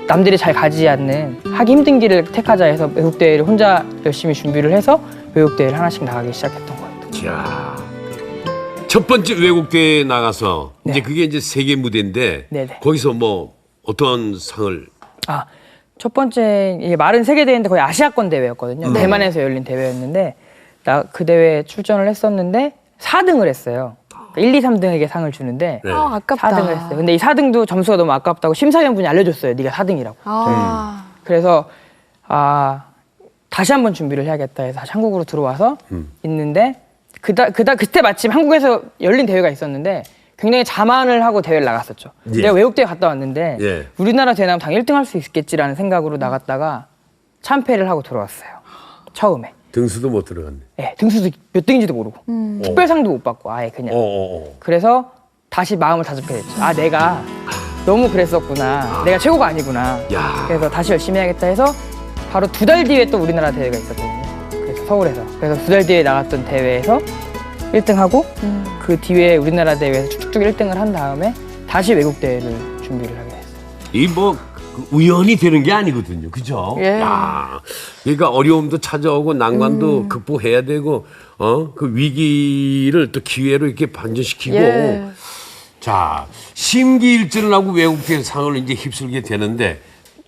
C: 남들이 잘 가지 않는 하기 힘든 길을 택하자 해서 외국 대회를 혼자 열심히 준비를 해서 외국 대회를 하나씩 나가기 시작했던 거예요.
A: 자, 첫 번째 외국 대회 나가서
C: 네.
A: 이제 그게 이제 세계 무대인데
C: 네네.
A: 거기서 뭐 어떤 상을
C: 아 첫 번째 이게 말은 세계 대회인데 거의 아시아권 대회였거든요. 대만에서 열린 대회였는데 나 그 대회에 출전을 했었는데 4등을 했어요. 그러니까 1, 2, 3등에게 상을 주는데
A: 네.
B: 아, 아깝다.
C: 4등을 했어요. 근데 이 4등도 점수가 너무 아깝다고 심사위원분이 알려줬어요. 네가 4등이라고.
B: 아.
C: 그래서 다시 한번 준비를 해야겠다 해서 다시 한국으로 들어와서 있는데 그때 마침 한국에서 열린 대회가 있었는데 굉장히 자만을 하고 대회를 나갔었죠.
A: 예.
C: 내가 외국 대회 갔다 왔는데
A: 예.
C: 우리나라 대회 나가면 당연히 1등 할 수 있겠지라는 생각으로 나갔다가 참패를 하고 들어왔어요. 처음에.
A: 등수도 못 들어갔네.
C: 예, 등수도 몇 등인지도 모르고 특별상도 못 받고 아예 그냥. 그래서 다시 마음을 다잡게 됐죠. 아, 내가 너무 그랬었구나. 내가 최고가 아니구나.
A: 야.
C: 그래서 다시 열심히 해야겠다 해서 바로 2달 뒤에 또 우리나라 대회가 있었거든요. 그래서 서울에서. 그래서 2달 뒤에 나갔던 대회에서 1등하고 그 뒤에 우리나라 대회에서 쭉쭉 1등을 한 다음에 다시 외국 대회를 준비를 하게 됐어요.
A: 이 뭐 우연히 되는 게 아니거든요. 그죠?
B: 예.
A: 야, 그러니까 어려움도 찾아오고 난관도 극복해야 되고 그 위기를 또 기회로 이렇게 반전시키고
B: 예.
A: 자, 심기일전을 하고 외국대 상을 이제 휩쓸게 되는데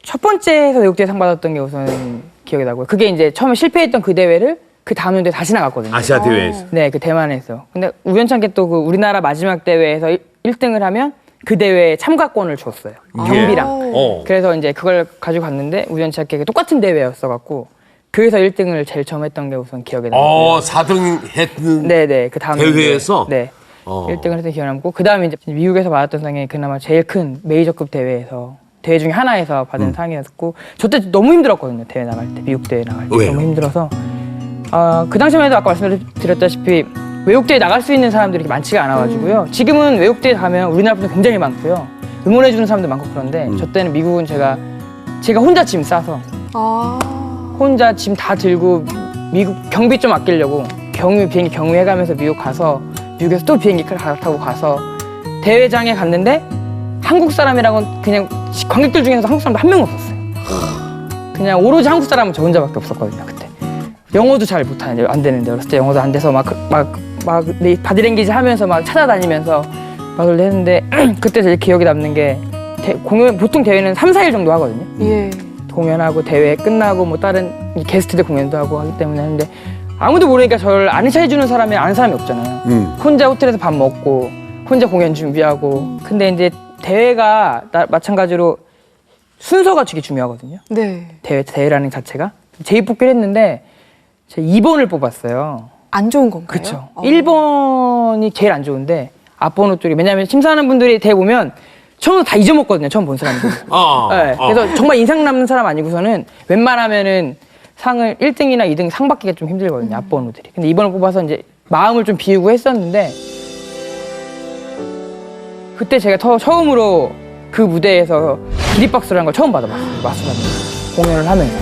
C: 첫 번째에서 외국 대회 상 받았던 게 우선 기억이 나고요. 그게 이제 처음에 실패했던 그 대회를 그 다음 연도에 다시 나갔거든요.
A: 아시아 대회에서
C: 네, 그 대만에서. 근데 우연찮게 또 그 우리나라 마지막 대회에서 1등을 하면 그 대회에 참가권을 줬어요. 경비랑. 그래서 이제 그걸 가지고 갔는데 우연찮게 똑같은 대회였어갖고 그래서 1등을 제일 처음 했던 게 우선 기억에 남고요.
A: 4등 했는
C: 네네, 그 다음
A: 대회에서?
C: 네. 1등을 했던 기억이 남고 그 다음에 이제 미국에서 받았던 상이 그나마 제일 큰 메이저급 대회에서 대회 중에 하나에서 받은 상이었고 저 때 너무 힘들었거든요. 대회 나갈 때 미국 대회 나갈 때
A: 왜요?
C: 너무 힘들어서 그 당시만 해도 아까 말씀드렸다시피 외국 대회 나갈 수 있는 사람들이 많지가 않아가지고요. 지금은 외국 대회 가면 우리나라 분들 굉장히 많고요. 응원해주는 사람도 많고 그런데 저 때는 미국은 제가 혼자 짐 싸서 혼자 짐 다 들고 미국 경비 좀 아끼려고 비행기 경유해가면서 미국 가서 미국에서 또 비행기 갈아타고 가서 대회장에 갔는데 한국 사람이라고는 그냥 관객들 중에서 한국 사람도 한 명 없었어요. 그냥 오로지 한국 사람은 저 혼자밖에 없었거든요 그때. 영어도 잘 못하는데 안 되는데 어렸을 때 영어도 안 돼서 막 바디랭귀지 하면서 막 찾아다니면서 막 했는데 그때 제일 기억에 남는 게 공연 보통 대회는 3, 4일 정도 하거든요.
B: 예.
C: 공연하고 대회 끝나고 뭐 다른 게스트들 공연도 하고 하기 때문에 하는데 아무도 모르니까 저를 안내해주는 사람이 아는 사람이 없잖아요. 혼자 호텔에서 밥 먹고 혼자 공연 준비하고 근데 이제 대회가 마찬가지로 순서가 되게 중요하거든요.
B: 네.
C: 대회라는 자체가 제2뽑기를 했는데 제가 2번을 뽑았어요.
B: 안 좋은 건가요?
C: 그렇죠. 1번이 제일 안 좋은데 앞번호 쪽이 왜냐하면 심사하는 분들이 대회 보면 처음부터 다 잊어먹거든요. 처음 본 사람들. 네, 그래서 정말 인상 남는 사람 아니고서는 웬만하면은 상을 1등이나 2등 상 받기가 좀 힘들거든요. 앞번호들이. 근데 2번을 뽑아서 이제 마음을 좀 비우고 했었는데 그때 제가 처음으로 그 무대에서 기립박수라는 걸 처음 받아봤어요. 마술하는 공연을 하면서.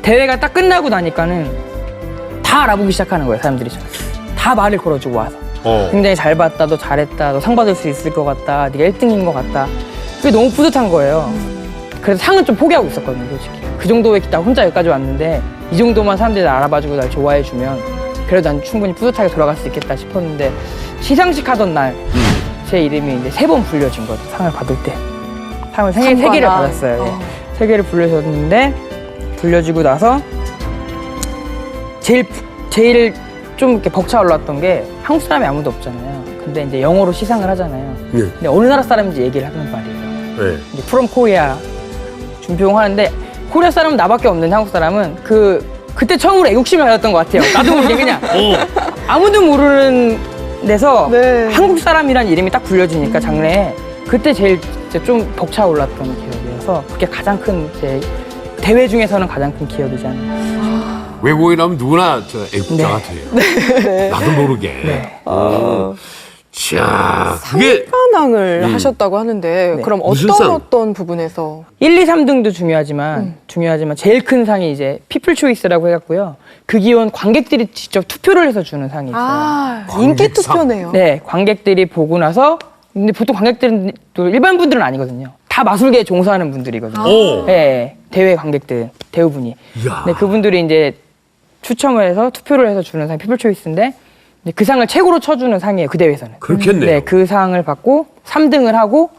C: 대회가 딱 끝나고 나니까는 다 알아보기 시작하는 거예요. 사람들이 다 말을 걸어주고 와서. 굉장히 잘 봤다, 너 잘했다, 너 상 받을 수 있을 것 같다, 네가 1등인 것 같다. 그게 너무 뿌듯한 거예요. 그래서 상은 좀 포기하고 있었거든요, 솔직히. 그 정도의 나 혼자 여기까지 왔는데 이 정도만 사람들이 날 알아봐주고 날 좋아해주면 그래도 난 충분히 뿌듯하게 돌아갈 수 있겠다 싶었는데 시상식 하던 날 제 이름이 이제 3번 불려진 거죠. 상을 받을 때. 상을 세 개를 받았어요. 예. 3개를 불려줬는데 불려주고 나서 제일 좀 이렇게 벅차 올랐던 게 한국 사람이 아무도 없잖아요. 근데 이제 영어로 시상을 하잖아요.
A: 네.
C: 근데 어느 나라 사람인지 얘기를 하는 말이에요.
A: 네.
C: 이제 프롬 코리아 준비용 하는데 코리아 사람은 나밖에 없는데 한국 사람은 그때 처음으로 애국심을 가졌던 것 같아요. 나도 모르게 그냥 아무도 모르는 데서
B: 네.
C: 한국 사람이란 이름이 딱 불려지니까 장래에 그때 제일 좀 벅차 올랐던 기억이어서 그게 가장 큰 제 대회 중에서는 가장 큰 기억이지 않나.
A: 외국인이라면 누구나 저 애국자가 돼요. 나도 모르게. 자, 그게
B: 상관왕을 하셨다고 하는데
C: 네.
B: 그럼
A: 무슨
B: 어떤
A: 상?
B: 부분에서
C: 1, 2, 3등도 중요하지만 제일 큰 상이 이제 피플 초이스라고 해갖고요. 그 기원 관객들이 직접 투표를 해서 주는 상이 있어요.
B: 인기
A: 관객상?
B: 투표네요.
C: 네, 관객들이 보고 나서 근데 보통 관객들은 또 일반 분들은 아니거든요. 다 마술계에 종사하는 분들이거든요. 네, 대회 관객들 대부분이.
A: 이야.
C: 네, 그분들이 이제 추첨을 해서 투표를 해서 주는 상이 피플 초이스인데 그 상을 최고로 쳐주는 상이에요. 그 대회에서는.
A: 그렇겠네요.
C: 네, 그 상을 받고 3등을 하고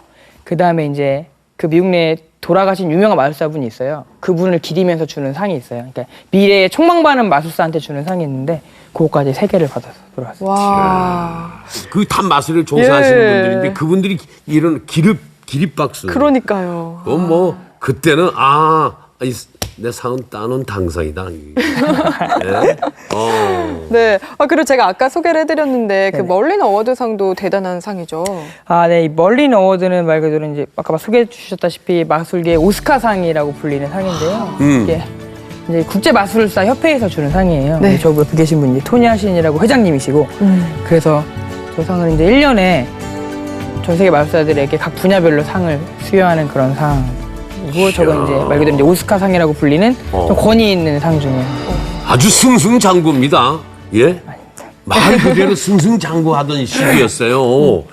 C: 그 다음에 이제 그 미국 내 돌아가신 유명한 마술사분이 있어요. 그분을 기리면서 주는 상이 있어요. 그러니까 미래의 촉망받는 마술사한테 주는 상이 있는데 그거까지 3개를 받아서 돌아왔어요.
B: 와.
A: 그 탑 마술을 종사하시는
B: 예.
A: 분들인데 그분들이 이런 기립박수.
B: 그러니까요.
A: 그건 뭐 그때는 내 상은 따놓은 당상이다. 네?
B: 네. 그리고 제가 아까 소개를 해드렸는데 그 멀린 어워드상도 대단한 상이죠.
C: 네. 이 멀린 어워드는 말 그대로 이제 아까 소개해 주셨다시피 마술계 오스카상이라고 불리는 상인데요. 이게 이제 국제 마술사 협회에서 주는 상이에요.
B: 네.
C: 저 옆에 계신 분이 토니 하신이라고 회장님이시고 그래서 저 상을 이제 1년에 전 세계 마술사들에게 각 분야별로 상을 수여하는 그런 상이고 저건 이제 말 그대로 이제 오스카상이라고 불리는 좀 권위 있는 상 중에
A: 아주 승승장구입니다. 예? 말 그대로 승승장구하던 시기였어요.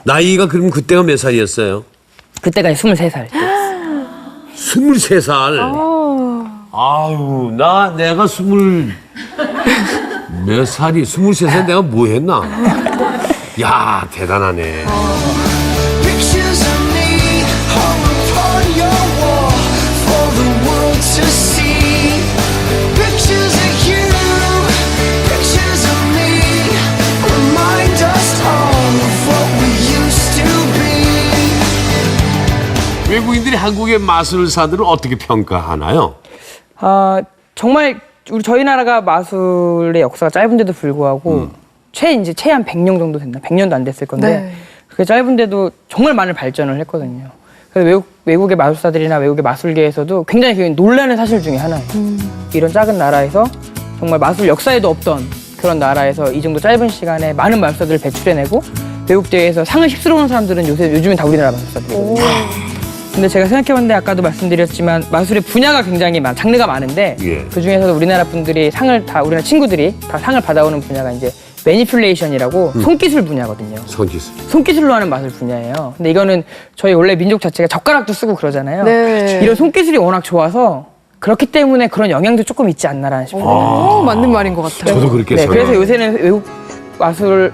A: 나이가 그럼 그때가 몇 살이었어요?
C: 그때가 23살.
A: 23살. 아유, 내가 몇 살이, 23살 내가 뭐 했나? 야, 대단하네.
G: Pictures of me hung upon your wall for the world to see. Pictures of you, pictures of me, remind us all of what we used to be.
A: 외국인들이 한국의 마술사들을 어떻게 평가하나요?
C: 정말 저희 나라가 마술의 역사가 짧은데도 불구하고 최 한 100년 정도 됐나? 100년도 안 됐을 건데
B: 네.
C: 그렇게 짧은데도 정말 많은 발전을 했거든요. 그래서 외국의 마술사들이나 외국의 마술계에서도 굉장히 놀라는 사실 중에 하나예요. 이런 작은 나라에서 정말 마술 역사에도 없던 그런 나라에서 이 정도 짧은 시간에 많은 마술사들을 배출해내고 외국 대회에서 상을 휩쓸어오는 사람들은 요즘엔 다 우리나라 마술사들이거든요. 근데 제가 생각해봤는데 아까도 말씀드렸지만 마술의 분야가 굉장히 장르가 많은데
A: 예.
C: 그 중에서도 우리나라 분들이 우리나라 친구들이 다 상을 받아오는 분야가 이제 매니플레이션이라고 손기술 분야거든요. 손기술로 하는 마술 분야예요. 근데 이거는 저희 원래 민족 자체가 젓가락도 쓰고 그러잖아요.
B: 네.
C: 이런 손기술이 워낙 좋아서 그렇기 때문에 그런 영향도 조금 있지 않나라는 싶어요.
B: 맞는 말인 것 같아요.
A: 저도 그렇게
C: 네,
A: 생각해요.
C: 그래서 요새는 외국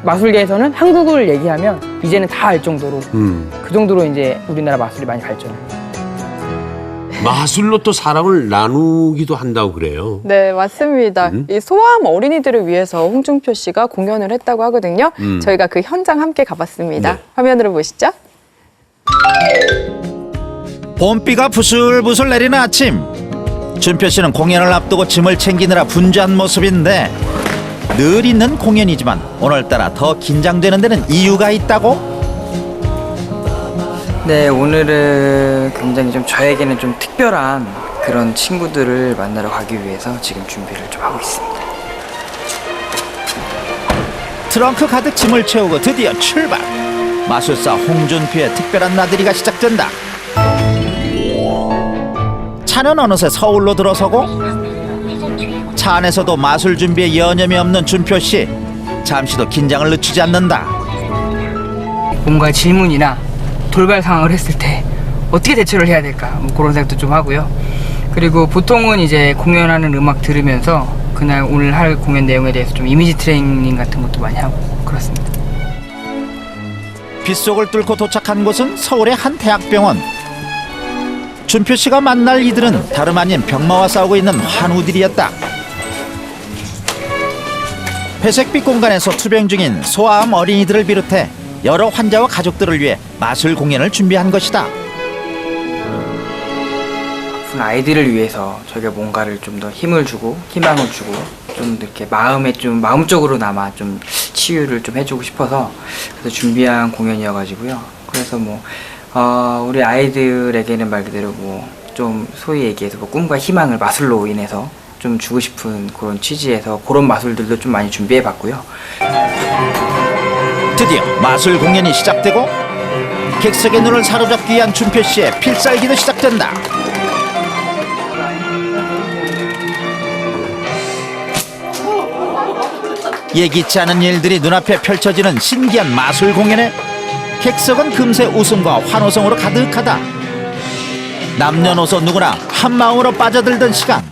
C: 마술계에서는 한국을 얘기하면 이제는 다 알 정도로 그 정도로 이제 우리나라 마술이 많이 발전해요.
A: 마술로 또 사랑을 나누기도 한다고 그래요.
B: 네, 맞습니다. 이 소아암 어린이들을 위해서 홍준표 씨가 공연을 했다고 하거든요. 저희가 그 현장 함께 가봤습니다.
A: 네.
B: 화면으로 보시죠.
D: 봄비가 부슬부슬 내리는 아침. 준표 씨는 공연을 앞두고 짐을 챙기느라 분주한 모습인데 늘 있는 공연이지만 오늘따라 더 긴장되는 데는 이유가 있다고?
C: 네, 오늘은 굉장히 좀 저에게는 좀 특별한 그런 친구들을 만나러 가기 위해서 지금 준비를 좀 하고 있습니다.
D: 트렁크 가득 짐을 채우고 드디어 출발. 마술사 홍준표의 특별한 나들이가 시작된다. 차는 어느새 서울로 들어서고 차 안에서도 마술 준비에 여념이 없는 준표 씨. 잠시도 긴장을 늦추지 않는다.
C: 뭔가 질문이나 돌발 상황을 했을 때 어떻게 대처를 해야 될까 뭐 그런 생각도 좀 하고요. 그리고 보통은 이제 공연하는 음악 들으면서 그날 오늘 할 공연 내용에 대해서 좀 이미지 트레이닝 같은 것도 많이 하고 그렇습니다.
D: 빗속을 뚫고 도착한 곳은 서울의 한 대학병원. 준표 씨가 만날 이들은 다름 아닌 병마와 싸우고 있는 환우들이었다. 회색빛 공간에서 투병 중인 소아암 어린이들을 비롯해 여러 환자와 가족들을 위해 마술 공연을 준비한 것이다.
C: 아픈 아이들을 위해서 저희가 뭔가를 좀 더 힘을 주고 희망을 주고 좀 이렇게 마음적으로나마 좀 치유를 좀 해주고 싶어서 그래서 준비한 공연이어가지고요. 그래서 우리 아이들에게는 말 그대로 좀 소위 얘기해서 꿈과 희망을 마술로 인해서 좀 주고 싶은 그런 취지에서 그런 마술들도 좀 많이 준비해봤고요.
D: 드디어 마술 공연이 시작되고 객석의 눈을 사로잡기 위한 준표 씨의 필살기도 시작된다. 예기치 않은 일들이 눈앞에 펼쳐지는 신기한 마술 공연에 객석은 금세 웃음과 환호성으로 가득하다. 남녀노소 누구나 한 마음으로 빠져들던 시간.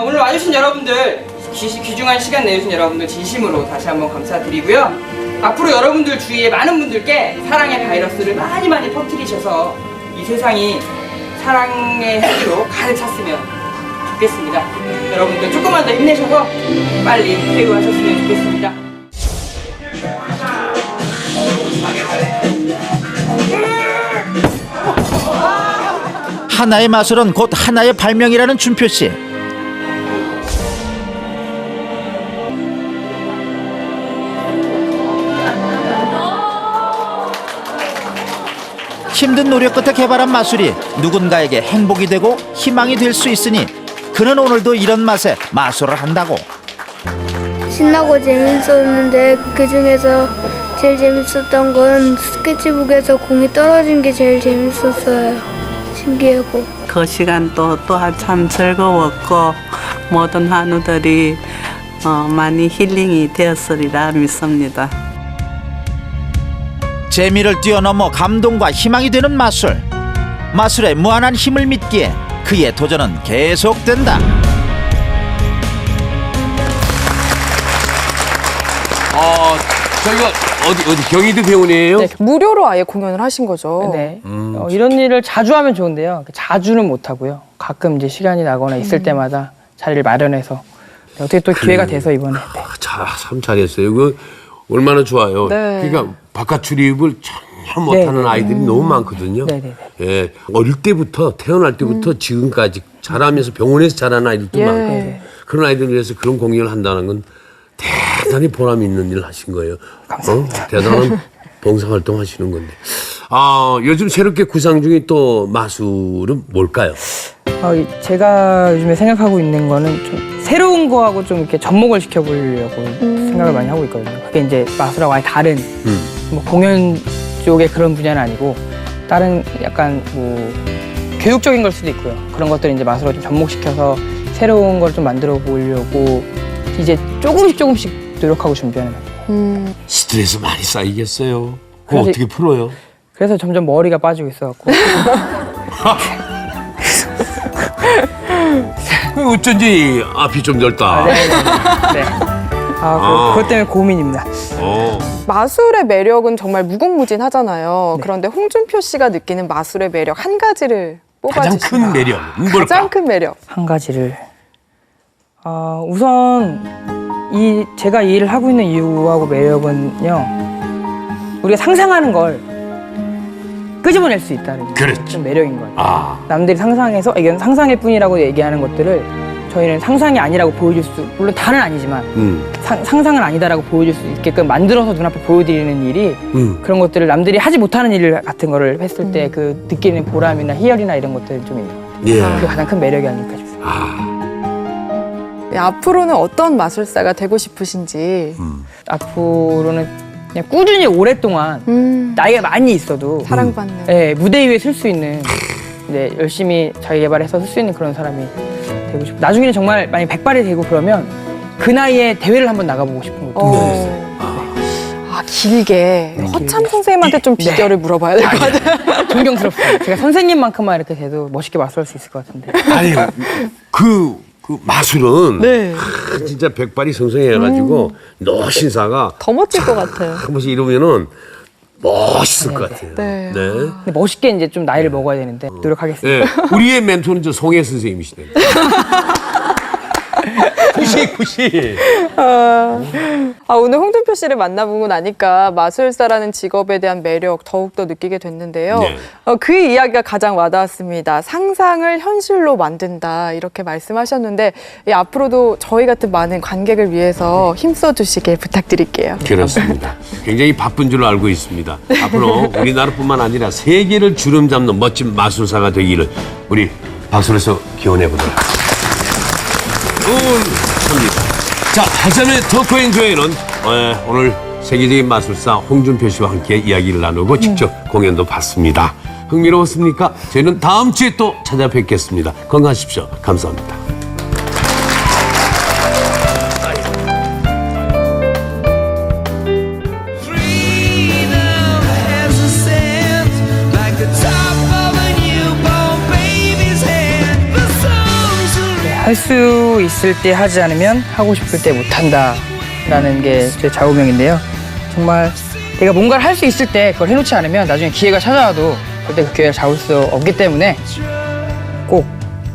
C: 오늘 와주신 여러분들 귀중한 시간 내주신 여러분들 진심으로 다시 한번 감사드리고요. 앞으로 여러분들 주위에 많은 분들께 사랑의 바이러스를 많이 퍼뜨리셔서 이 세상이 사랑의 향기로 가득 찼으면 좋겠습니다. 여러분들 조금만 더 힘내셔서 빨리 퇴근하셨으면 좋겠습니다.
D: 하나의 마술은 곧 하나의 발명이라는 준표 씨. 힘든 노력 끝에 개발한 마술이 누군가에게 행복이 되고 희망이 될 수 있으니 그는 오늘도 이런 맛에 마술을 한다고.
H: 신나고 재밌었는데 그 중에서 제일 재밌었던 건 스케치북에서 공이 떨어진 게 제일 재밌었어요. 신기하고.
I: 그 시간도 또한 참 즐거웠고 모든 한우들이 많이 힐링이 되었으리라 믿습니다.
D: 재미를 뛰어넘어 감동과 희망이 되는 마술. 마술에 무한한 힘을 믿기에 그의 도전은 계속된다.
A: 저희가 어디 경희대 병원이에요?
C: 네.
B: 무료로 아예 공연을 하신 거죠.
C: 네. 이런 일을 자주 하면 좋은데요. 자주는 못 하고요. 가끔 이제 시간이 나거나 있을 때마다 자리를 마련해서 어떻게 또 기회가 돼서 이번에. 네.
A: 참 잘했어요. 이거 얼마나 좋아요.
B: 네.
A: 그러니까 바깥 출입을 전혀 못하는
C: 네.
A: 아이들이 너무 많거든요.
C: 네.
A: 예, 어릴 때부터 태어날 때부터 지금까지 자라면서 병원에서 자라는 아이들도
B: 예.
A: 많고 그런 아이들을 위해서 그런 공연을 한다는 건 대단히 보람 있는 일을 하신 거예요. 감사합니다. 대단한 봉사활동 하시는 건데. 요즘 새롭게 구상 중인 또 마술은 뭘까요?
C: 제가 요즘에 생각하고 있는 거는 좀 새로운 거하고 좀 이렇게 접목을 시켜보려고 생각을 많이 하고 있거든요. 그게 이제 마술하고 아예 다른 뭐 공연 쪽의 그런 분야는 아니고 다른 약간 뭐 교육적인 걸 수도 있고요. 그런 것들을 이제 마술로 좀 접목시켜서 새로운 걸 좀 만들어 보려고 이제 조금씩 노력하고 준비하는 거예요.
A: 스트레스 많이 쌓이겠어요. 그거
C: 그래서
A: 어떻게 풀어요?
C: 그래서 점점 머리가 빠지고 있어갖고
A: 어쩐지 앞이 좀 넓다.
C: 네. 그것 때문에 고민입니다.
B: 마술의 매력은 정말 무궁무진하잖아요. 그런데 홍준표 씨가 느끼는 마술의 매력 한 가지를
A: 가장
B: 뽑아주시면
A: 큰 매력은 뭘까?
B: 가장 큰 매력.
C: 한 가지를 우선 제가 이 일을 하고 있는 이유하고 매력은요, 우리가 상상하는 걸 끄집어낼 수 있다는 게
A: 그렇죠.
C: 좀 매력인 거예요. 남들이 상상해서 이건 상상일 뿐이라고 얘기하는 것들을 저희는 상상이 아니라고 보여줄 수, 물론 다는 아니지만 상상은 아니다라고 보여줄 수 있게끔 만들어서 눈앞에 보여드리는 일이 그런 것들을 남들이 하지 못하는 일 같은 거를 했을 때 그 느끼는 보람이나 희열이나 이런 것들이 좀 있는 것 같아요.
A: 예.
C: 그게 가장 큰 매력이 아닐까 싶습니다.
B: 네, 앞으로는 어떤 마술사가 되고 싶으신지.
C: 앞으로는 그냥 꾸준히 오랫동안 나이가 많이 있어도
B: 사랑받는.
C: 네, 무대 위에 설 수 있는, 네, 열심히 자기 개발해서 설 수 있는 그런 사람이 되고 싶고, 나중에는 정말 만약 100발이 되고 그러면 그 나이에 대회를 한번 나가보고 싶은 것도 있어요.
B: 길게. 허참 선생님한테 좀 비결을 물어봐야 될 것 같아요.
C: 존경스럽습니다. 제가 선생님만큼만 이렇게 돼도 멋있게 마술할 수 있을 것 같은데.
A: 아니, 그 마술은
B: 네.
A: 진짜 백발이 성성해가지고 너 신사가
B: 더 멋질 것 같아요.
A: 한 번씩 이러면은 멋있을 것 같아요.
B: 네.
C: 근데 멋있게 이제 좀 나이를 먹어야 되는데 노력하겠습니다.
A: 예, 우리의 멘토는 저 송혜 선생님이시네요. 구시.
B: 오늘 홍준표 씨를 만나보고 나니까 마술사라는 직업에 대한 매력 더욱더 느끼게 됐는데요.
A: 네.
B: 그 이야기가 가장 와닿았습니다. 상상을 현실로 만든다 이렇게 말씀하셨는데 앞으로도 저희 같은 많은 관객을 위해서 힘써주시길 부탁드릴게요.
A: 그렇습니다. 굉장히 바쁜 줄 알고 있습니다. 앞으로 우리나라뿐만 아니라 세계를 주름잡는 멋진 마술사가 되기를 우리 박수로서 기원해 보도록 하겠습니다. 자, 하자의 토크인 조회는 오늘 세계적인 마술사 홍준표 씨와 함께 이야기를 나누고 직접 공연도 봤습니다. 흥미로웠습니까? 저희는 다음 주에 또 찾아뵙겠습니다. 건강하십시오. 감사합니다.
C: 할 수 있을 때 하지 않으면 하고 싶을 때 못한다라는 게 제 좌우명인데요. 정말 내가 뭔가를 할 수 있을 때 그걸 해놓지 않으면 나중에 기회가 찾아와도 절대 그 기회를 잡을 수 없기 때문에 꼭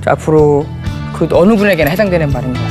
C: 앞으로 그 어느 분에게나 해당되는 말인 것 같아요.